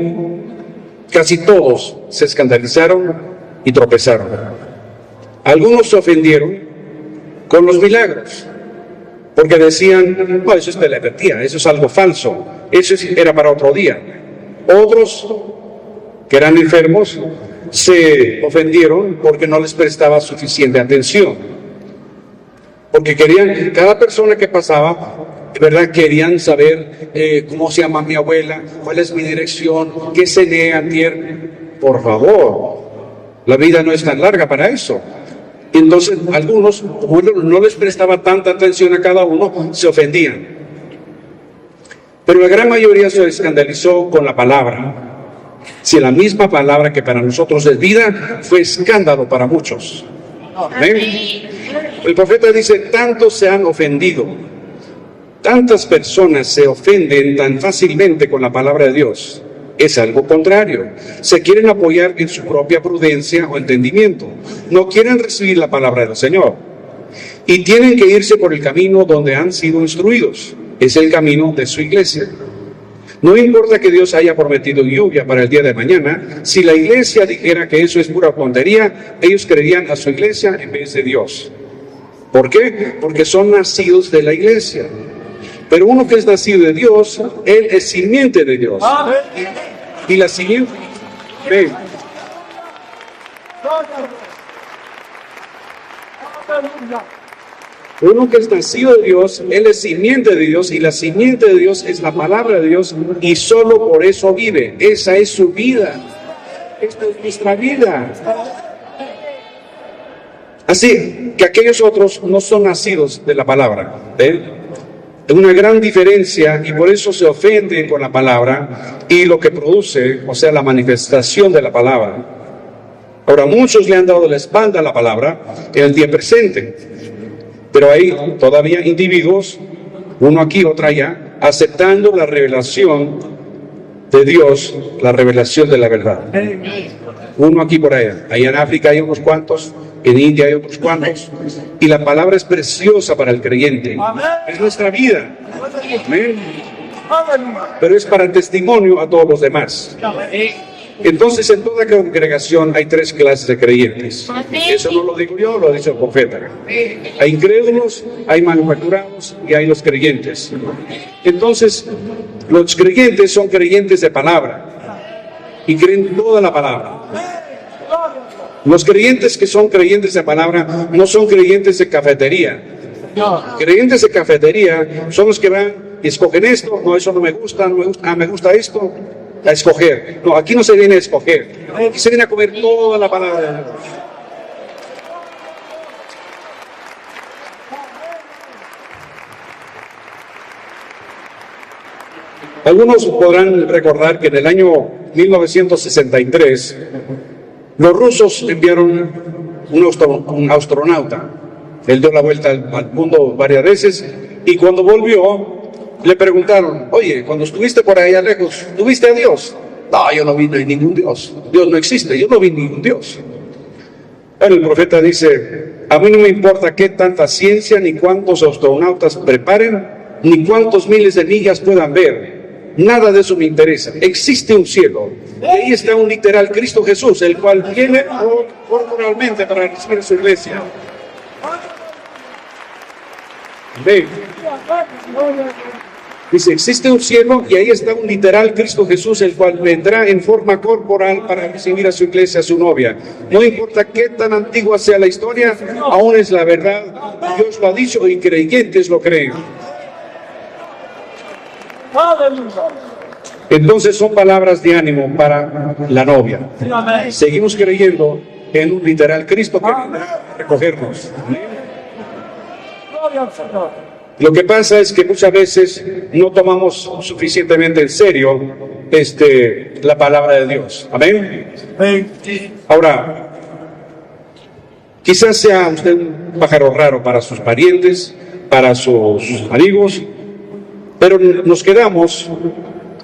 [SPEAKER 1] casi todos se escandalizaron y tropezaron. Algunos se ofendieron con los milagros, porque decían, no, eso es telepatía, eso es algo falso, eso era para otro día. Otros, que eran enfermos, se ofendieron porque no les prestaba suficiente atención, porque querían, cada persona que pasaba, ¿verdad?, querían saber cómo se llama mi abuela, cuál es mi dirección, qué cené antier. Por favor, la vida no es tan larga para eso. Entonces algunos, como no les prestaba tanta atención a cada uno, se ofendían. Pero la gran mayoría se escandalizó con la palabra. Si la misma palabra que para nosotros es vida, fue escándalo para muchos. ¿Ven? El profeta dice, tantos se han ofendido. Tantas personas se ofenden tan fácilmente con la palabra de Dios. Es algo contrario. Se quieren apoyar en su propia prudencia o entendimiento. No quieren recibir la palabra del Señor. Y tienen que irse por el camino donde han sido instruidos. Es el camino de su iglesia. No importa que Dios haya prometido lluvia para el día de mañana. Si la iglesia dijera que eso es pura tontería, ellos creerían a su iglesia en vez de Dios. ¿Por qué? Porque son nacidos de la iglesia. Pero uno que es nacido de Dios, él es simiente de Dios. Y la simiente, ven, Uno que es nacido de Dios, él es simiente de Dios, y la simiente de Dios es la palabra de Dios, y solo por eso vive. Esa es su vida. Esta es nuestra vida. Así que aquellos otros no son nacidos de la palabra. ¿Ven? Es una gran diferencia, y por eso se ofenden con la palabra y lo que produce, o sea, la manifestación de la palabra. Ahora, muchos le han dado la espalda a la palabra en el día presente, pero hay todavía individuos, uno aquí, otro allá, aceptando la revelación de Dios, la revelación de la verdad. Uno aquí por allá. Allá en África hay unos cuantos, en India hay otros cuantos, y la palabra es preciosa para el creyente. Es nuestra vida. Amén. Pero es para testimonio a todos los demás. Entonces, en toda congregación hay tres clases de creyentes. Eso no lo digo yo, lo ha dicho el profeta. Hay incrédulos, hay manufacturados y hay los creyentes. Entonces, los creyentes son creyentes de palabra y creen toda la palabra. Los creyentes que son creyentes de palabra no son creyentes de cafetería. Creyentes de cafetería son los que van y escogen esto, no, eso no me gusta, me gusta esto. A escoger. No, aquí no se viene a escoger. Aquí se viene a comer toda la palabra de Dios. Algunos podrán recordar que en el año 1963 los rusos enviaron un astronauta. Él dio la vuelta al mundo varias veces, y cuando volvió le preguntaron: oye, cuando estuviste por allá lejos, ¿tuviste a Dios? No, yo no vi ningún Dios. Dios no existe, yo no vi ningún Dios. Bueno, el profeta dice: a mí no me importa qué tanta ciencia, ni cuántos astronautas preparen, ni cuántos miles de millas puedan ver. Nada de eso me interesa. Existe un cielo. Y ahí está un literal Cristo Jesús, el cual viene corporalmente para recibir su iglesia. Amén. Dice, existe un cielo y ahí está un literal Cristo Jesús, el cual vendrá en forma corporal para recibir a su iglesia, a su novia. No importa qué tan antigua sea la historia, aún es la verdad. Dios lo ha dicho y creyentes lo creen. Entonces son palabras de ánimo para la novia. Seguimos creyendo en un literal Cristo que vendrá a recogernos. Lo que pasa es que muchas veces no tomamos suficientemente en serio la palabra de Dios. Amén. Ahora, quizás sea usted un pájaro raro para sus parientes, para sus amigos, pero nos quedamos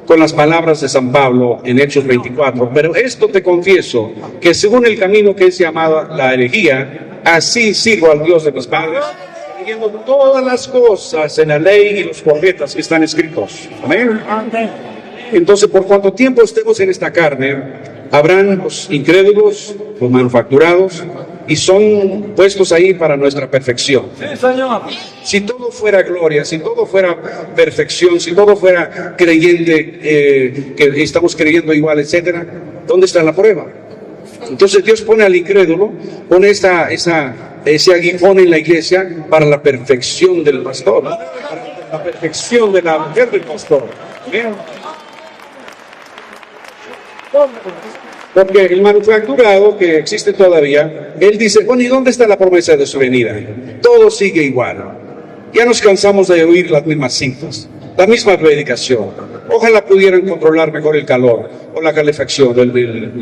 [SPEAKER 1] con las palabras de San Pablo en Hechos 24. Pero esto te confieso, que según el camino que es llamado la herejía, así sirvo al Dios de mis padres, creyendo todas las cosas en la ley y los profetas que están escritos. Amén. Entonces, por cuanto tiempo estemos en esta carne, habrán los incrédulos, los manufacturados, y son puestos ahí para nuestra perfección.
[SPEAKER 3] Sí, Señor.
[SPEAKER 1] Si todo fuera gloria, si todo fuera perfección, si todo fuera creyente, que estamos creyendo igual, etcétera, ¿dónde está la prueba? Entonces Dios pone al incrédulo, pone ese aguijón en la iglesia para la perfección del pastor, para la perfección de la mujer del pastor. ¿Bien? Porque el manufacturado que existe todavía, él dice, bueno, ¿y dónde está la promesa de su venida? Todo sigue igual. Ya nos cansamos de oír las mismas cintas, la misma predicación. Ojalá pudieran controlar mejor el calor, o la calefacción,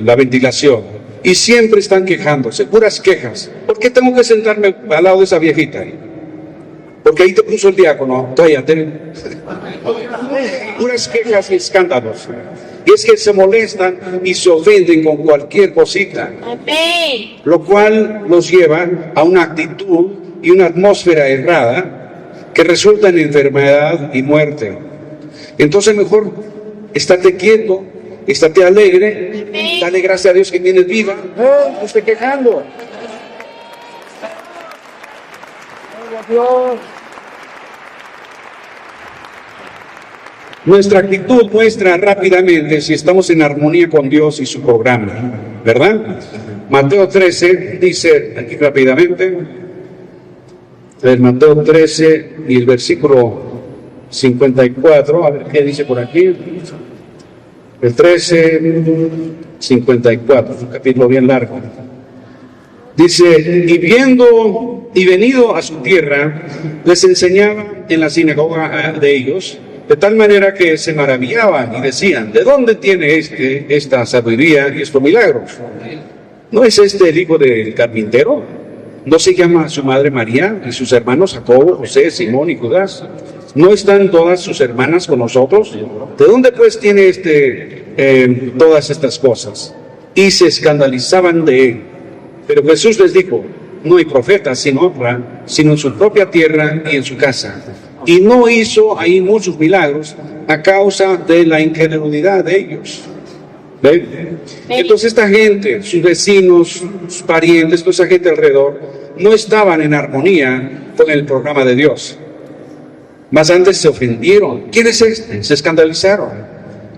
[SPEAKER 1] la ventilación. Y siempre están quejándose, puras quejas. ¿Por qué tengo que sentarme al lado de esa viejita? Porque ahí te puso el diácono, cállate. Puras quejas y escándalos. Y es que se molestan y se ofenden con cualquier cosita. Lo cual los lleva a una actitud y una atmósfera errada que resulta en enfermedad y muerte. Entonces mejor estate quieto, estate alegre, dale gracias a Dios que vienes viva, no esté quejando. Nuestra actitud muestra rápidamente si estamos en armonía con Dios y su programa, ¿verdad? Mateo 13 dice, aquí rápidamente, El Mateo 13 y el versículo 54, a ver qué dice por aquí. El 13, 54, es un capítulo bien largo. Dice, y venido a su tierra, les enseñaba en la sinagoga de ellos, de tal manera que se maravillaban y decían, ¿de dónde tiene esta sabiduría y estos milagros? ¿No es este el hijo del carpintero? ¿No se llama su madre María y sus hermanos Jacobo, José, Simón y Judas? ¿No están todas sus hermanas con nosotros? ¿De dónde pues tiene todas estas cosas? Y se escandalizaban de él. Pero Jesús les dijo, no hay profeta sin honra, sino en su propia tierra y en su casa. Y no hizo ahí muchos milagros a causa de la incredulidad de ellos. ¿Ven? Entonces esta gente, sus vecinos, sus parientes, toda esa gente alrededor, no estaban en armonía con el programa de Dios. Más antes se ofendieron. ¿Quién es este? Se escandalizaron.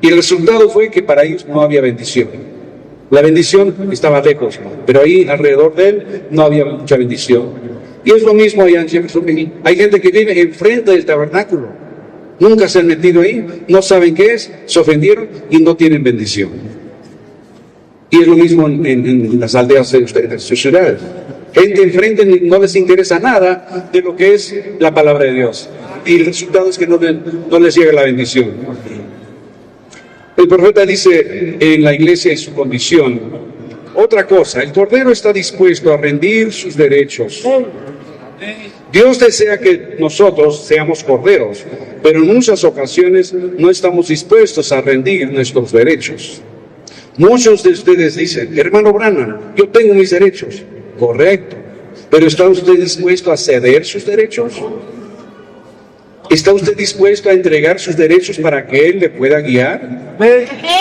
[SPEAKER 1] Y el resultado fue que para ellos no había bendición. La bendición estaba lejos, pero ahí alrededor de él no había mucha bendición. Y es lo mismo allá en Jeffersonville. Hay gente que vive enfrente del tabernáculo. Nunca se han metido ahí, no saben qué es, se ofendieron y no tienen bendición. Y es lo mismo en las aldeas de ustedes, en sus ciudades. Gente enfrente no les interesa nada de lo que es la palabra de Dios. Y el resultado es que no les llega la bendición. El profeta dice en la iglesia y su condición, otra cosa, el Cordero está dispuesto a rendir sus derechos. Dios desea que nosotros seamos corderos, pero en muchas ocasiones no estamos dispuestos a rendir nuestros derechos. Muchos de ustedes dicen, hermano Branham, yo tengo mis derechos. Correcto, pero ¿está usted dispuesto a ceder sus derechos? ¿Está usted dispuesto a entregar sus derechos para que Él le pueda guiar?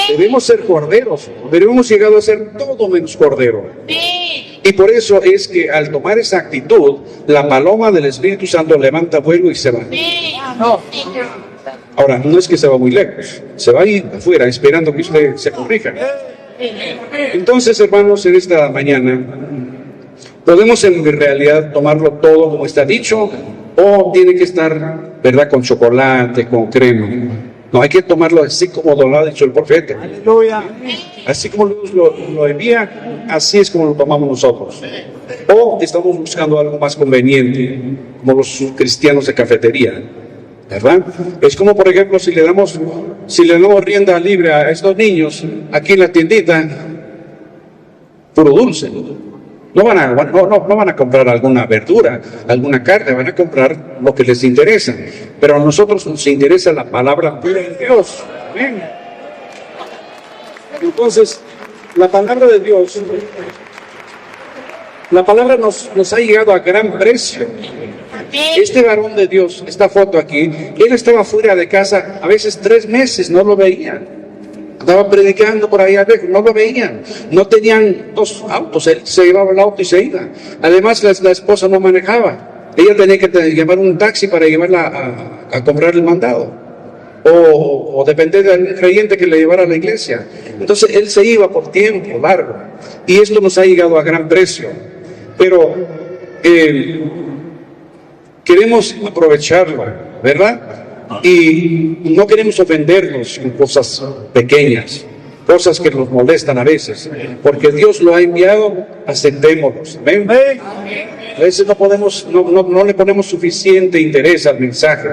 [SPEAKER 1] Debemos ser corderos, pero hemos llegado a ser todo menos cordero. Y por eso es que al tomar esa actitud, la paloma del Espíritu Santo levanta vuelo y se va. Ahora, no es que se va muy lejos, se va ahí afuera esperando que usted se corrija. Entonces, hermanos, en esta mañana, podemos en realidad tomarlo todo como está dicho, o tiene que estar, ¿verdad?, con chocolate, con crema. No, hay que tomarlo así como lo ha dicho el profeta. Así como Dios lo envía, así es como lo tomamos nosotros. O estamos buscando algo más conveniente, como los cristianos de cafetería, ¿verdad? Es como, por ejemplo, si le damos rienda libre a estos niños aquí en la tiendita, puro dulce. No van a comprar alguna verdura, alguna carne, van a comprar lo que les interesa. Pero a nosotros nos interesa la palabra de Dios. ¿Ven? Entonces, la palabra de Dios, la palabra nos ha llegado a gran precio. Este varón de Dios, esta foto aquí, él estaba fuera de casa a veces 3 meses, no lo veían. Andaba predicando por ahí lejos, no lo veían. No tenían 2 autos, él se llevaba el auto y se iba. Además, la esposa no manejaba. Ella tenía que llevar un taxi para llevarla a comprar el mandado. O depender del creyente que le llevara a la iglesia. Entonces, él se iba por tiempo largo. Y esto nos ha llegado a gran precio. Pero queremos aprovecharlo, ¿verdad? Y no queremos ofendernos con cosas pequeñas, cosas que nos molestan a veces, porque Dios lo ha enviado, aceptémoslos. ¿Ven? A veces no le ponemos suficiente interés al mensaje.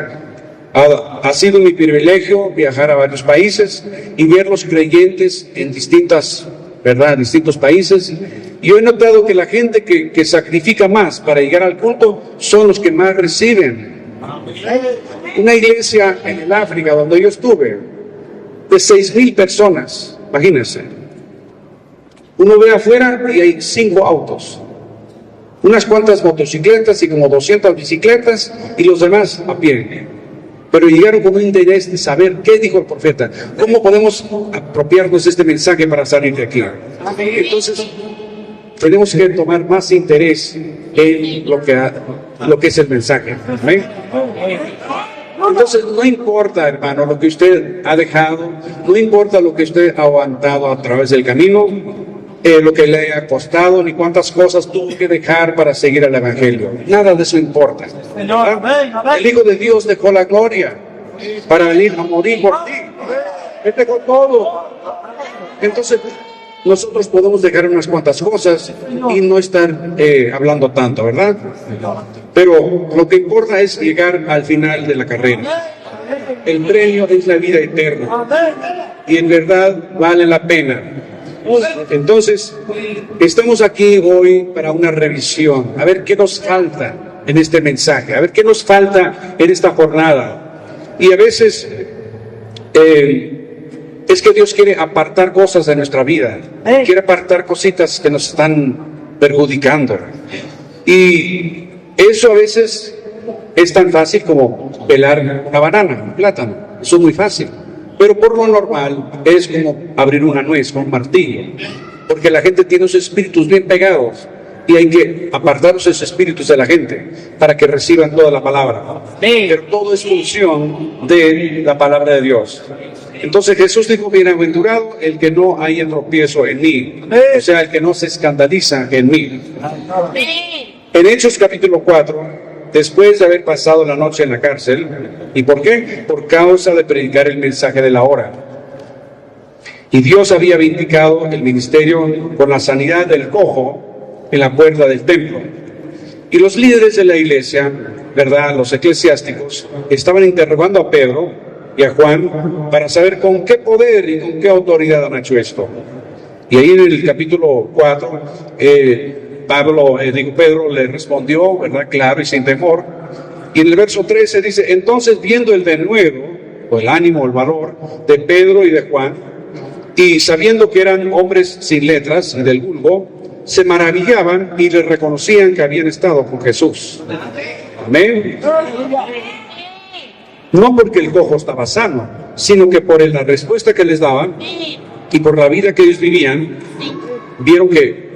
[SPEAKER 1] Ha sido mi privilegio viajar a varios países y ver los creyentes en distintos países. Y yo he notado que la gente que sacrifica más para llegar al culto son los que más reciben. Una iglesia en el África donde yo estuve, de 6,000 personas, imagínense. Uno ve afuera y hay 5 autos, unas cuantas motocicletas y como 200 bicicletas y los demás a pie. Pero llegaron con un interés de saber qué dijo el profeta, cómo podemos apropiarnos de este mensaje para salir de aquí. Entonces, tenemos que tomar más interés en lo que es el mensaje. ¿Ven? Entonces, no importa, hermano, lo que usted ha dejado, no importa lo que usted ha aguantado a través del camino, lo que le ha costado, ni cuántas cosas tuvo que dejar para seguir al Evangelio. Nada de eso importa. El Hijo de Dios dejó la gloria para venir a morir por ti. Él dejó todo. Entonces, nosotros podemos dejar unas cuantas cosas y no estar hablando tanto, ¿verdad? Pero lo que importa es llegar al final de la carrera. El premio es la vida eterna. Y en verdad vale la pena. Entonces, estamos aquí hoy para una revisión. A ver qué nos falta en este mensaje. A ver qué nos falta en esta jornada. Y a veces es que Dios quiere apartar cosas de nuestra vida. Quiere apartar cositas que nos están perjudicando. Y eso a veces es tan fácil como pelar una banana, un plátano. Eso es muy fácil. Pero por lo normal es como abrir una nuez con un martillo. Porque la gente tiene sus espíritus bien pegados. Y hay que apartar esos espíritus de la gente para que reciban toda la palabra. Pero todo es función de la palabra de Dios. Entonces Jesús dijo, bienaventurado el que no haya tropiezo en mí. O sea, el que no se escandaliza en mí. En Hechos capítulo 4, después de haber pasado la noche en la cárcel, ¿y por qué? Por causa de predicar el mensaje de la hora. Y Dios había vindicado el ministerio con la sanidad del cojo en la puerta del templo. Y los líderes de la iglesia, ¿verdad?, los eclesiásticos, estaban interrogando a Pedro y a Juan para saber con qué poder y con qué autoridad han hecho esto. Y ahí en el capítulo 4, Pedro le respondió, ¿verdad?, claro y sin temor. Y en el verso 13 dice, entonces viendo el denuedo, o el ánimo, el valor de Pedro y de Juan, y sabiendo que eran hombres sin letras y del vulgo, se maravillaban y les reconocían que habían estado con Jesús. Amén. No porque el cojo estaba sano, sino que por la respuesta que les daban y por la vida que ellos vivían, vieron que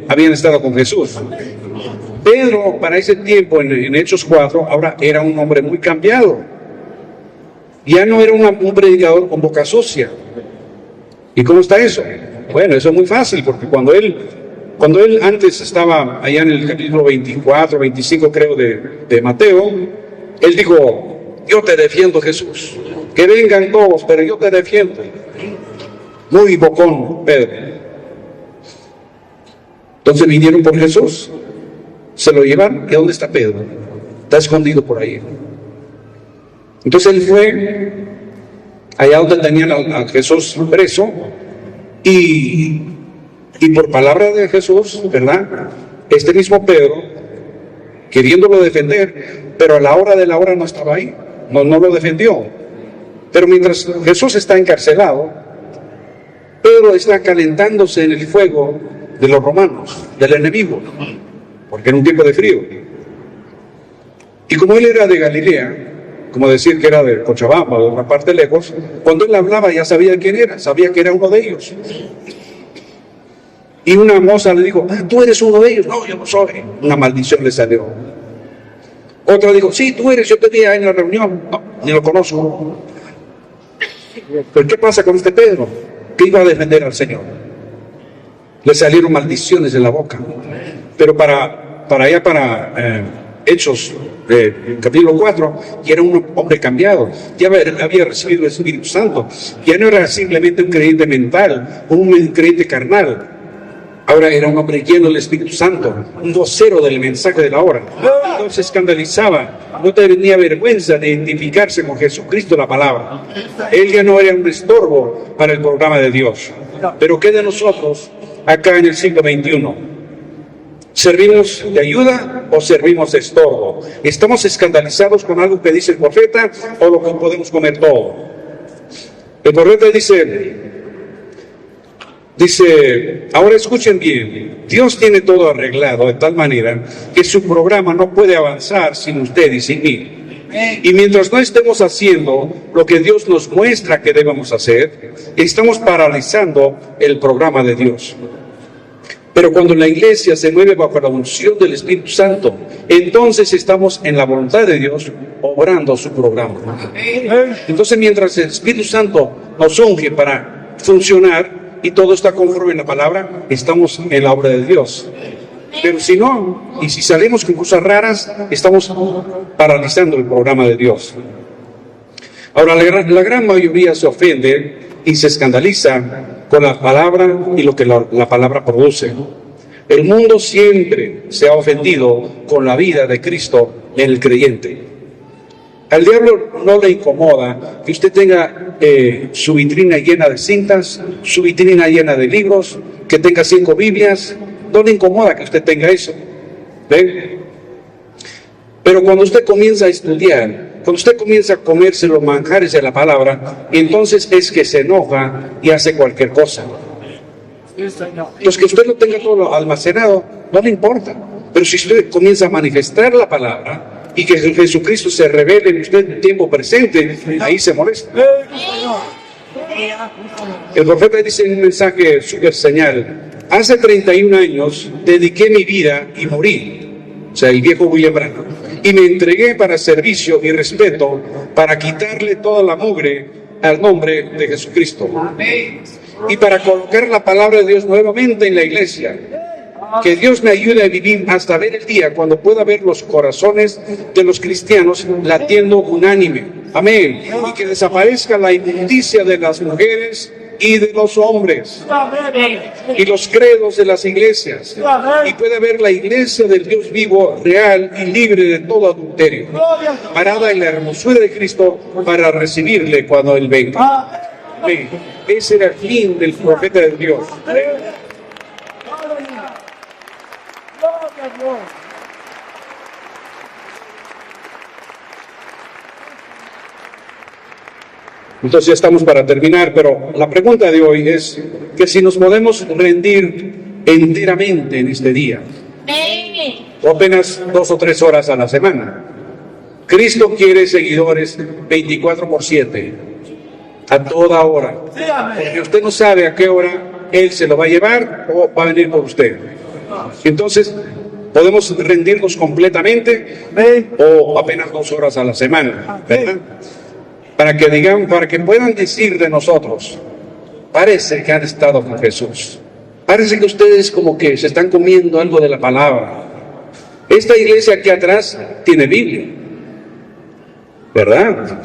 [SPEAKER 1] habían estado con Jesús. Pedro, para ese tiempo, en Hechos 4, ahora era un hombre muy cambiado. Ya no era un predicador con boca sucia. ¿Y cómo está eso? Bueno, eso es muy fácil, porque cuando él antes estaba allá en el capítulo 24, 25 creo de Mateo, él dijo, yo te defiendo, Jesús, que vengan todos, pero yo te defiendo. Muy bocón, Pedro. Entonces vinieron por Jesús, se lo llevaron. ¿Y dónde está Pedro? Está escondido por ahí. Entonces él fue allá donde tenían a Jesús preso, y por palabra de Jesús, ¿verdad?, este mismo Pedro, queriéndolo defender, pero a la hora de la hora no estaba ahí, no lo defendió. Pero mientras Jesús está encarcelado, Pedro está calentándose en el fuego de los romanos, del enemigo, porque era un tiempo de frío. Y como él era de Galilea, como decir que era de Cochabamba, de una parte lejos, cuando él hablaba ya sabía quién era, sabía que era uno de ellos. Y una moza le dijo, ¿tú eres uno de ellos? No, yo no soy. Una maldición le salió. Otra dijo, sí, tú eres, yo te vi en la reunión. No, ni lo conozco. Pero ¿qué pasa con este Pedro? Que iba a defender al Señor. Le salieron maldiciones de la boca. Pero para Hechos, capítulo 4, y era un hombre cambiado, ya había recibido el Espíritu Santo, ya no era simplemente un creyente mental, un creyente carnal, ahora era un hombre lleno del Espíritu Santo, un vocero del mensaje de la hora. No se escandalizaba, no tenía vergüenza de identificarse con Jesucristo, la palabra. Él ya no era un estorbo para el programa de Dios. Pero ¿qué de nosotros acá en el siglo XXI? ¿Servimos de ayuda o servimos de estorbo? ¿Estamos escandalizados con algo que dice el profeta o lo que podemos comer todo? El profeta dice, ahora escuchen bien, Dios tiene todo arreglado de tal manera que su programa no puede avanzar sin usted y sin mí. Y mientras no estemos haciendo lo que Dios nos muestra que debemos hacer, estamos paralizando el programa de Dios. Pero cuando la iglesia se mueve bajo la unción del Espíritu Santo, entonces estamos en la voluntad de Dios, obrando su programa. Entonces, mientras el Espíritu Santo nos unge para funcionar, y todo está conforme en la palabra, estamos en la obra de Dios. Pero si no, y si salimos con cosas raras, estamos paralizando el programa de Dios. Ahora, la gran mayoría se ofende y se escandaliza con la palabra y lo que la palabra produce. El mundo siempre se ha ofendido con la vida de Cristo en el creyente. Al diablo no le incomoda que usted tenga su vitrina llena de cintas, su vitrina llena de libros, que tenga 5 Biblias. No le incomoda que usted tenga eso. ¿Ven? Pero cuando usted comienza a estudiar, cuando usted comienza a comerse los manjares de la palabra, entonces es que se enoja y hace cualquier cosa. Pues que usted lo tenga todo almacenado, no le importa. Pero si usted comienza a manifestar la palabra y que Jesucristo se revele en usted en tiempo presente, ahí se molesta. El profeta dice en un mensaje súper señal: hace 31 años dediqué mi vida y morí, o sea, el viejo William Branham, y me entregué para servicio y respeto, para quitarle toda la mugre al nombre de Jesucristo. Y para colocar la palabra de Dios nuevamente en la iglesia. Que Dios me ayude a vivir hasta ver el día cuando pueda ver los corazones de los cristianos latiendo unánime. Amén. Y que desaparezca la inmundicia de las mujeres y de los hombres y los credos de las iglesias, y puede ver la iglesia del Dios vivo, real y libre de todo adulterio, parada en la hermosura de Cristo para recibirle cuando Él venga. Amén. Ese era el fin del profeta de Dios. Entonces ya estamos para terminar, pero la pregunta de hoy es que si nos podemos rendir enteramente en este día, o apenas 2 o 3 horas a la semana. Cristo quiere seguidores 24/7, a toda hora, porque usted no sabe a qué hora Él se lo va a llevar o va a venir por usted. Entonces, podemos rendirnos completamente o apenas 2 horas a la semana, ¿verdad? Para que puedan decir de nosotros: parece que han estado con Jesús. Parece que ustedes como que se están comiendo algo de la palabra. Esta iglesia aquí atrás tiene Biblia, ¿verdad?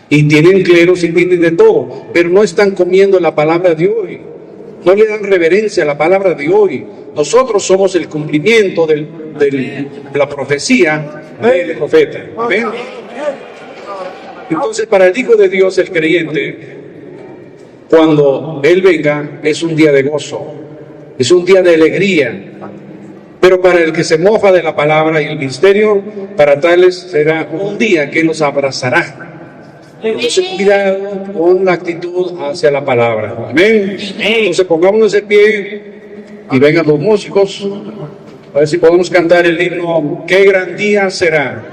[SPEAKER 1] Y tienen cleros y tienen de todo, pero no están comiendo la palabra de hoy. No le dan reverencia a la palabra de hoy. Nosotros somos el cumplimiento de la profecía del profeta. ¿Ven? Entonces, para el Hijo de Dios, el creyente, cuando Él venga, es un día de gozo, es un día de alegría. Pero para el que se mofa de la palabra y el misterio, para tales será un día que los abrazará. Entonces, cuidado con la actitud hacia la palabra. Amén. Entonces, pongámonos de pie y vengan los músicos. A ver si podemos cantar el himno: qué gran día será.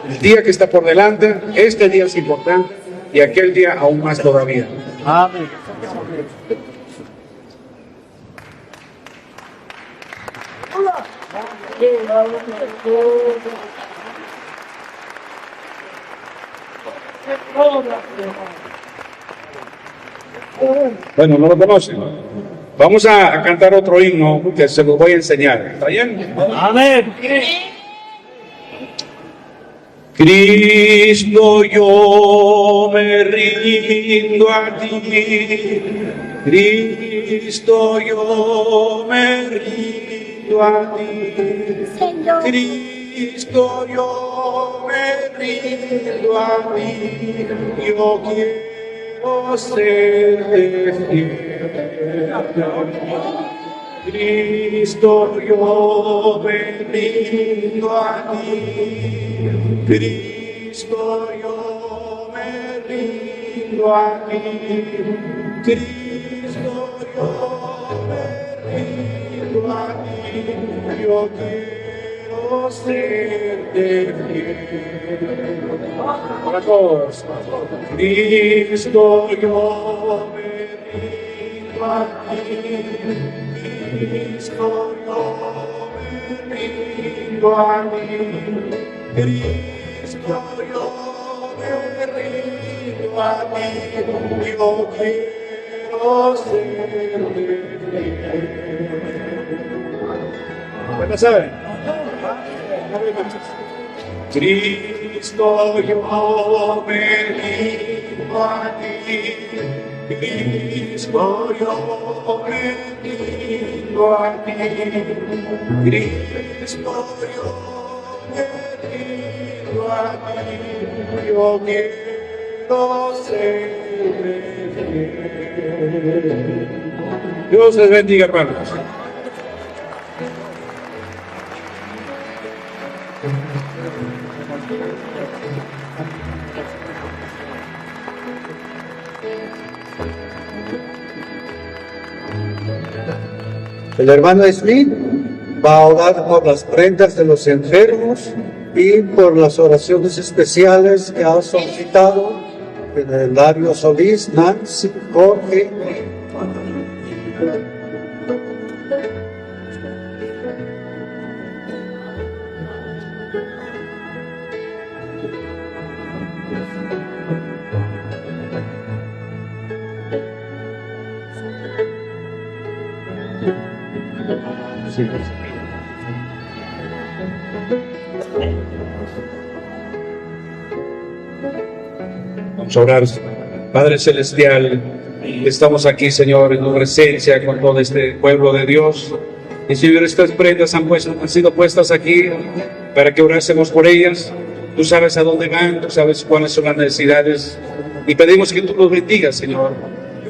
[SPEAKER 1] El día que está por delante, este día es importante y aquel día aún más todavía.
[SPEAKER 2] Amén.
[SPEAKER 1] Bueno, no lo conocen. Vamos a cantar otro himno que se los voy a enseñar. ¿Está bien?
[SPEAKER 2] Amén.
[SPEAKER 1] Cristo, yo me rindo a ti. Cristo, yo me rindo a ti. Cristo, yo me rindo a ti. Yo quiero serte fiel. Cristo, yo me rindo a ti. Cristo, yo me rindo a ti. Cristo, yo me rindo a ti. Yo quiero serte fiel. Para todos. Cristo, yo me rindo a ti. Cristo, yo me rindo a ti. Cristo, yo me rindo a ti. Yo quiero ¿Ya la saben? Cristo, yo me digo a ti. Cristo, yo me digo a ti. Cristo, yo me digo a ti. Yo quiero ser fiel. Dios les bendiga, hermanos.
[SPEAKER 3] El hermano Smith va a orar por las prendas de los enfermos y por las oraciones especiales que ha solicitado el Hilario Solís, Nancy, Jorge.
[SPEAKER 1] Vamos a orar. Padre Celestial, estamos aquí, Señor, en tu presencia con todo este pueblo de Dios. Y Señor, estas prendas han sido puestas aquí para que orásemos por ellas. Tú sabes a dónde van, tú sabes cuáles son las necesidades. Y pedimos que tú los bendigas, Señor,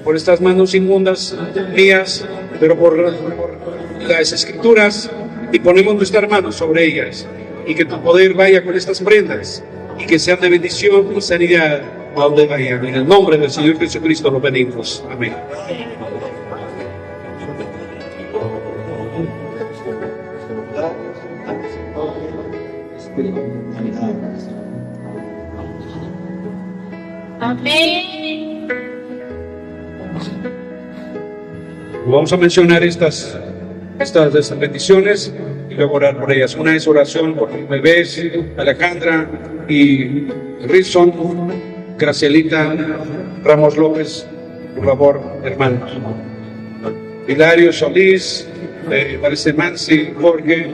[SPEAKER 1] por estas manos inmundas mías, pero por las escrituras, y ponemos nuestras manos sobre ellas. Y que tu poder vaya con estas prendas y que sean de bendición y sanidad a donde vayan. En el nombre del Señor Jesucristo lo pedimos. Amén.
[SPEAKER 4] Amén.
[SPEAKER 1] Vamos a mencionar estas bendiciones y luego orar por ellas. Una es oración por bebés, Alejandra y Rison, Gracielita Ramos López, por favor, hermanos. Hilario Solís, parece Nancy, Jorge,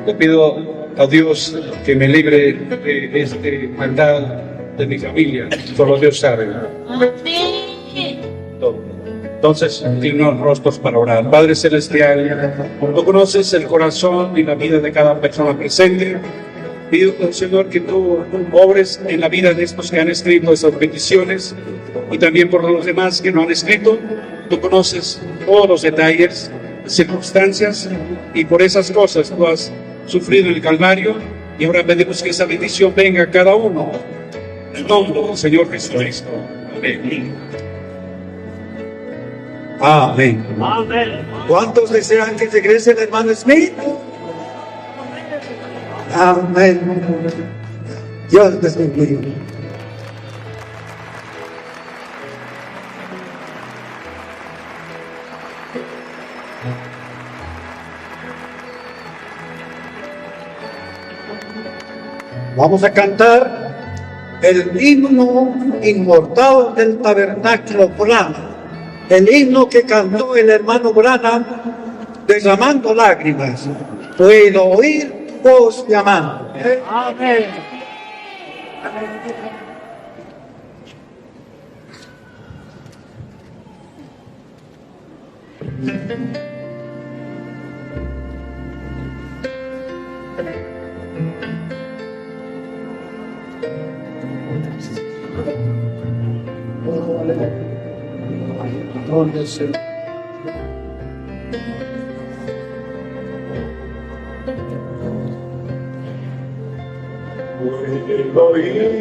[SPEAKER 1] le pido a Dios que me libre de este maldad de mi familia. Solo Dios sabe.
[SPEAKER 4] Amén.
[SPEAKER 1] Todo. Entonces, inclina los rostros para orar. Padre Celestial, tú conoces el corazón y la vida de cada persona presente. Pido, Señor, que tú obres en la vida de estos que han escrito esas peticiones y también por los demás que no han escrito. Tú conoces todos los detalles, circunstancias, y por esas cosas tú has sufrido el Calvario, y ahora pedimos que esa bendición venga a cada uno. En el nombre del Señor Jesucristo. Amén.
[SPEAKER 3] Amén. ¿Cuántos desean que regrese el hermano Smith? Amén. Dios les bendiga. Vamos a cantar el himno inmortal del tabernáculo Branham, el himno que cantó el hermano Branham derramando lágrimas. Puedo oír tu voz llamando.
[SPEAKER 4] Amén.
[SPEAKER 3] ¿Dónde se...
[SPEAKER 1] Puedo oír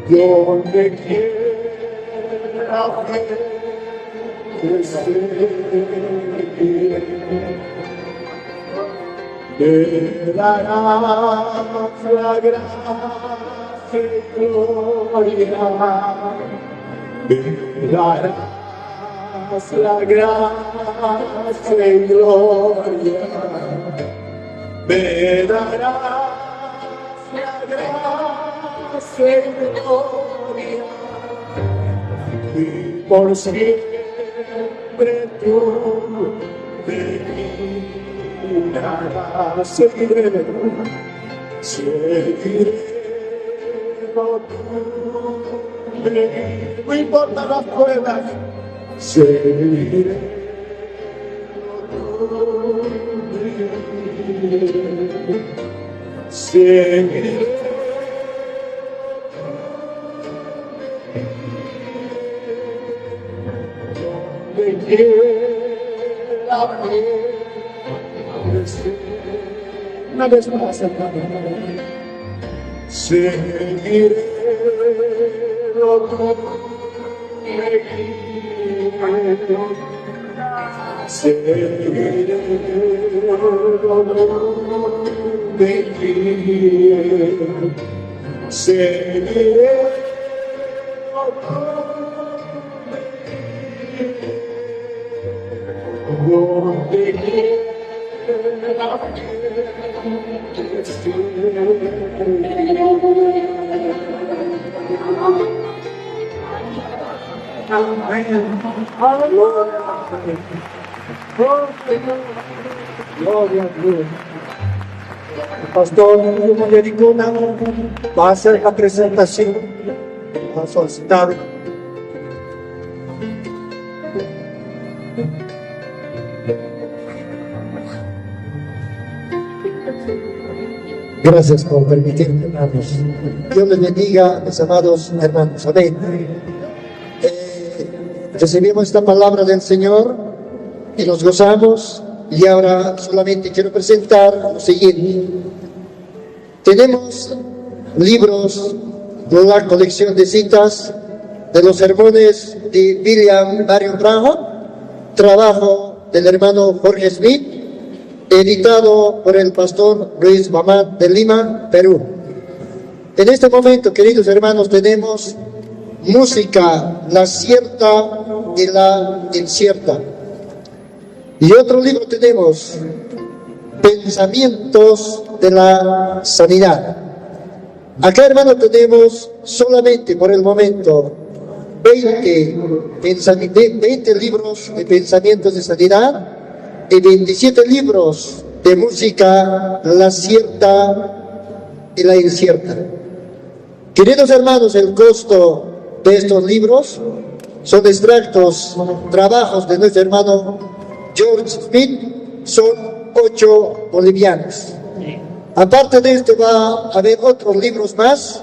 [SPEAKER 5] Donde quiera que te darás la gracia y gloria, me darás la gracia y gloria, me darás la gracia y gloria, y por siempre tú me guiarás. Seguiré, no importa las pruebas, seguiré, seguiré. Donde quiera que esté. Una vez más, hermano. Seguiré lo que me guíe. Seguiré lo que me guíe. Seguiré lo que me guíe.
[SPEAKER 3] Gloria a Dios. El pastor Yericona va a hacer la presentación. Va a solicitar. Gracias por permitirme, hermanos. Dios les bendiga, mis amados hermanos. Amén. Recibimos esta palabra del Señor y nos gozamos. Y ahora solamente quiero presentar lo siguiente. Tenemos libros de la colección de citas de los sermones de William Marion Branham, trabajo del hermano Jorge Smith, editado por el pastor Luis Mamat de Lima, Perú. En este momento, queridos hermanos, tenemos música, la cierta y la incierta. Y otro libro tenemos, Pensamientos de la Sanidad. Acá, hermano, tenemos solamente por el momento 20 libros de pensamientos de sanidad y 27 libros de música, la cierta y la incierta. Queridos hermanos, el costo de estos libros son extractos, trabajos de nuestro hermano George Smith, son 8 bolivianos. Aparte de esto va a haber otros libros más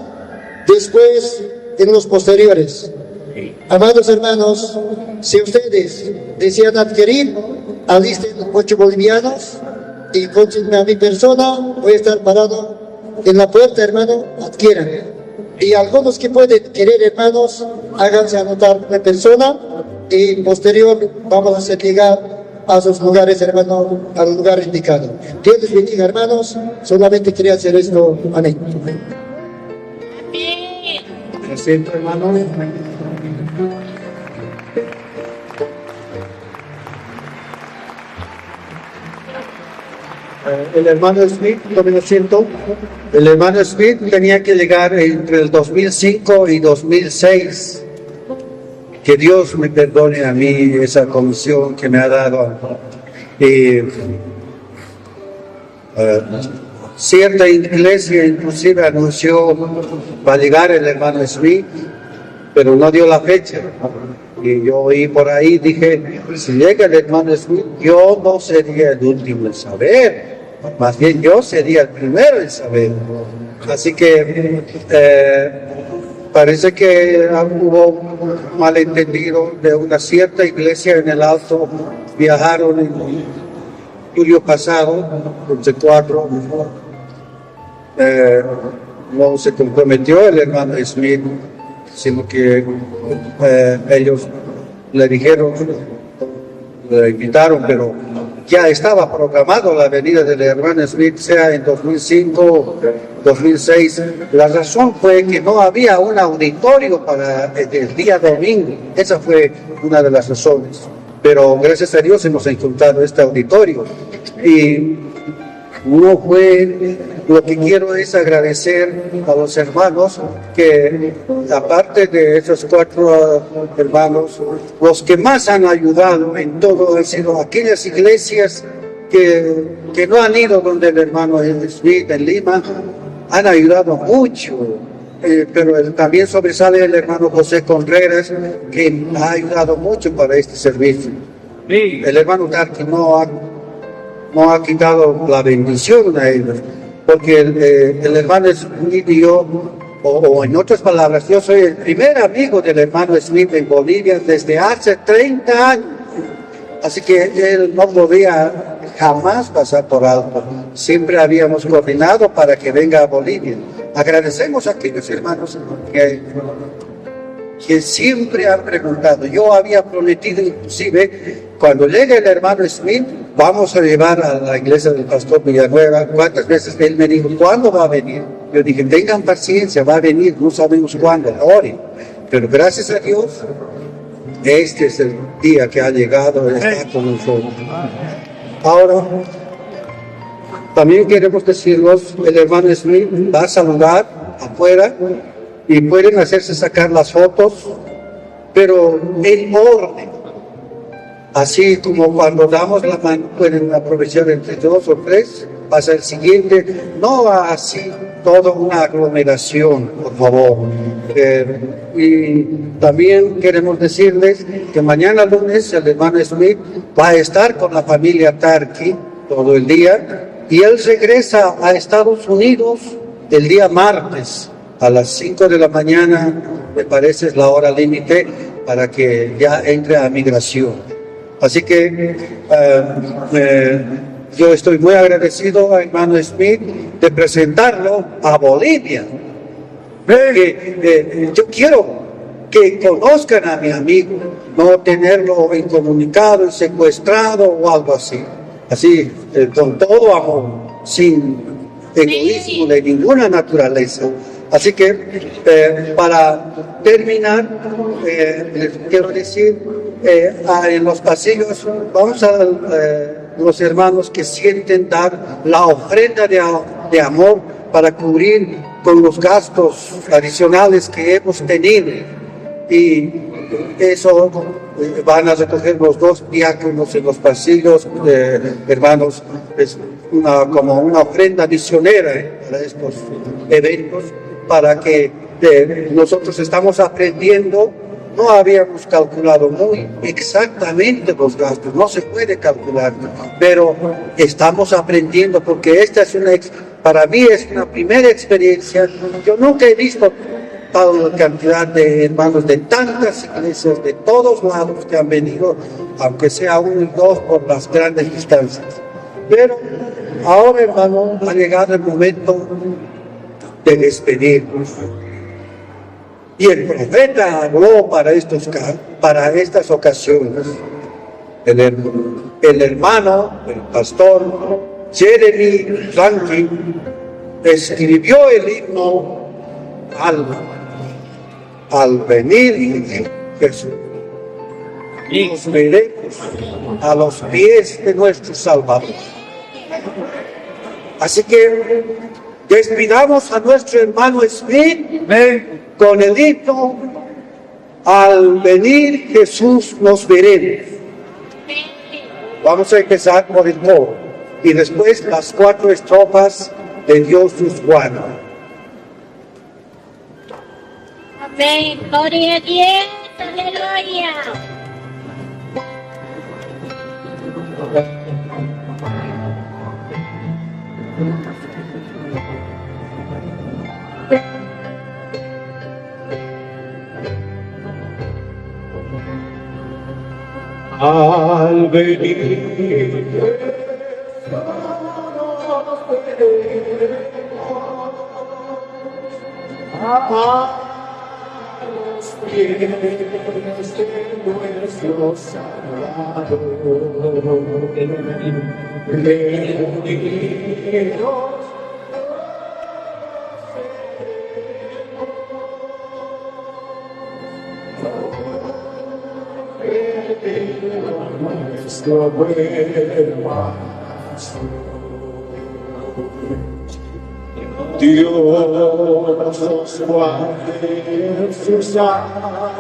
[SPEAKER 6] después en los posteriores. Amados hermanos, si ustedes desean adquirir, alisten 8 bolivianos y pónganme a mi persona, voy a estar parado en la puerta, hermano, adquieran. Y algunos que pueden querer, hermanos, háganse anotar de persona y posterior vamos a hacer llegar a sus lugares, hermano, al lugar indicado. Dios les bendiga, hermanos, solamente quería hacer esto. Amén.
[SPEAKER 3] Me siento, hermano. El hermano Smith, tome asiento. El hermano Smith tenía que llegar entre el 2005 y 2006. Que Dios me perdone a mí esa comisión que me ha dado. Y cierta iglesia inclusive anunció va a llegar el hermano Smith, pero no dio la fecha. Y yo oí por ahí, dije, si llega el hermano Smith, yo no sería el último en saber, más bien yo sería el primero en saber. Así que parece que hubo un malentendido de una cierta iglesia en el Alto. Viajaron en julio pasado, el 4, no se comprometió el hermano Smith, sino que ellos le dijeron, le invitaron, pero ya estaba programado la venida del hermano Smith, sea en 2005, 2006. La razón fue que no había un auditorio para el día domingo. Esa fue una de las razones. Pero gracias a Dios hemos encontrado este auditorio. Y no fue, lo que quiero es agradecer a los hermanos que, aparte de esos 4 hermanos, los que más han ayudado en todo han sido aquellas iglesias que no han ido donde el hermano Smith en Lima, han ayudado mucho. Pero también sobresale el hermano José Contreras, que ha ayudado mucho para este servicio. El hermano Tarqui no ha quitado la bendición a ellos, porque el hermano Smith y yo, o en otras palabras, yo soy el primer amigo del hermano Smith en Bolivia desde hace 30 años, así que él no podía jamás pasar por alto. Siempre habíamos coordinado para que venga a Bolivia. Agradecemos a aquellos hermanos que siempre han preguntado. Yo había prometido, inclusive, cuando llegue el hermano Smith, vamos a llevar a la iglesia del pastor Villanueva. ¿Cuántas veces él me dijo, ¿cuándo va a venir? Yo dije, tengan paciencia, va a venir, no sabemos cuándo, oren. Pero gracias a Dios, este es el día que ha llegado, está con nosotros. Ahora, también queremos decirles, el hermano Smith va a saludar afuera y pueden hacerse sacar las fotos, pero en orden. Así como cuando damos la mano, pueden aprovechar entre 2 o 3, pasa el siguiente, no así toda una aglomeración, por favor. Y también queremos decirles que mañana lunes el hermano Smith va a estar con la familia Tarqui todo el día, y él regresa a Estados Unidos el día martes a las 5 de la mañana, me parece es la hora límite para que ya entre a migración. Así que yo estoy muy agradecido a hermano Smith de presentarlo a Bolivia. Yo quiero que conozcan a mi amigo, no tenerlo incomunicado, secuestrado o algo así. Así, con todo amor, sin egoísmo de ninguna naturaleza. Así que, para terminar, les quiero decir, en los pasillos, vamos a los hermanos que sienten dar la ofrenda de amor para cubrir con los gastos adicionales que hemos tenido. Y eso van a recoger los 2 diáconos en los pasillos, hermanos, es como una ofrenda misionera para estos eventos, para que nosotros estamos aprendiendo. No habíamos calculado muy exactamente los gastos, no se puede calcular, pero estamos aprendiendo, porque esta es para mí es una primera experiencia. Yo nunca he visto tal cantidad de hermanos de tantas iglesias de todos lados que han venido, aunque sea uno y dos por las grandes distancias. Pero ahora, hermano, ha llegado el momento de despedirnos. Y el profeta habló para estas ocasiones. El hermano, el pastor Jeremy Rankin, escribió el himno al venir Jesús. Nos veremos a los pies de nuestro Salvador. Así que despidamos a nuestro hermano Smith con el himno al venir Jesús nos veremos. Vamos a empezar por el coro y después las 4 estrofas de Dios nos guarda.
[SPEAKER 4] Amén. Gloria a Dios. Aleluya.
[SPEAKER 1] Al venir nuestro buen Dios nos guarde su santo amor.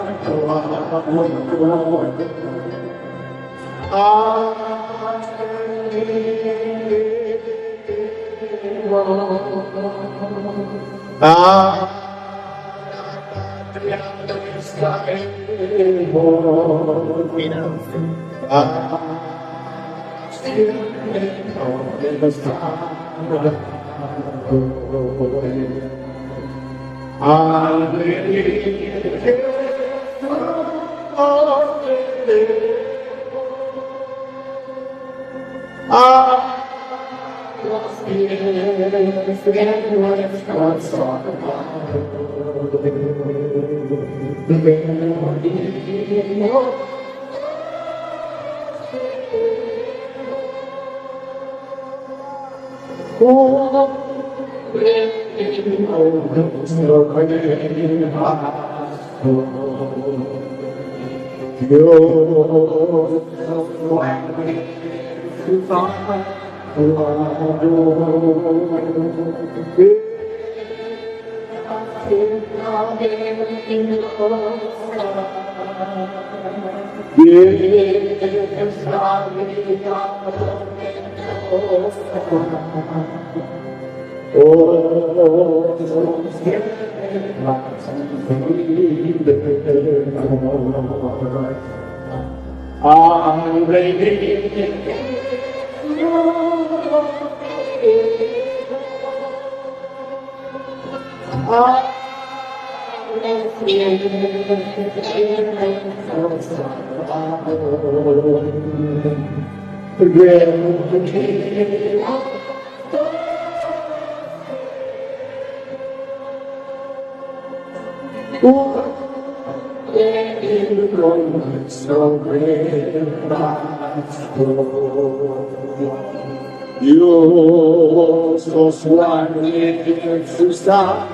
[SPEAKER 1] Dios nos guarde en su santo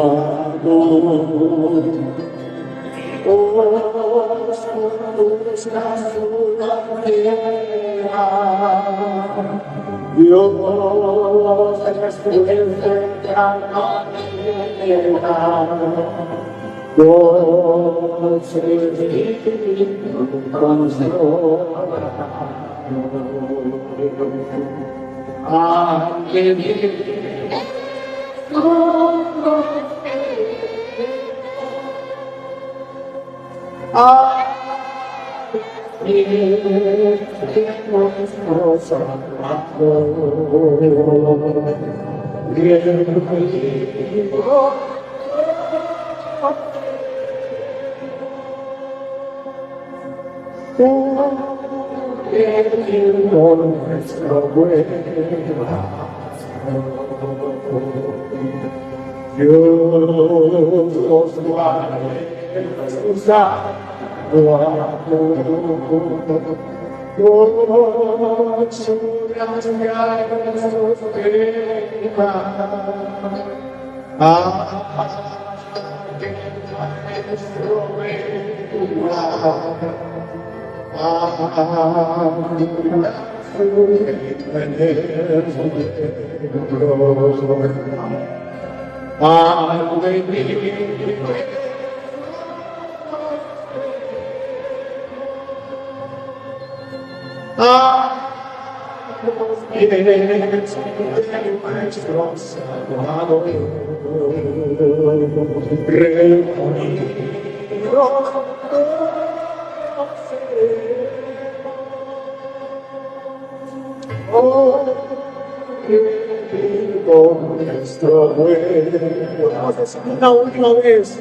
[SPEAKER 1] amor. Dios
[SPEAKER 5] por nuestro buen Dios os guarde su santo amor. Por sus garras os tenga, hasta que nuestro venga. Nuestro bueno, vamos a decir una última vez.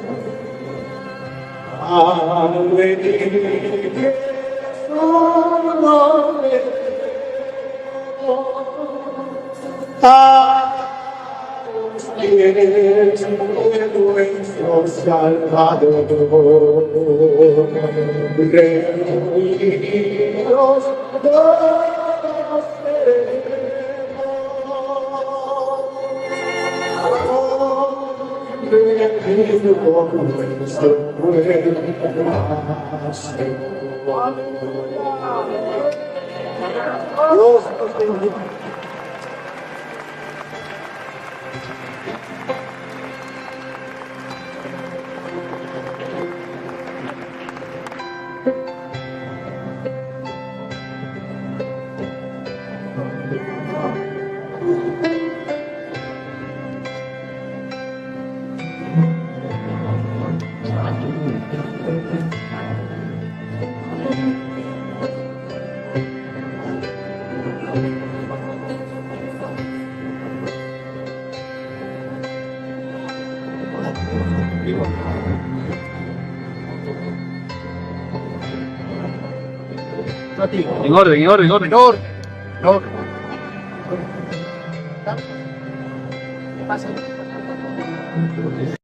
[SPEAKER 5] Al venir su nombre, a los pies de nuestro Salvador, reunidos todos seremos. Dios nos bendiga.
[SPEAKER 2] En orden, en orden, en orden.
[SPEAKER 5] Pasa.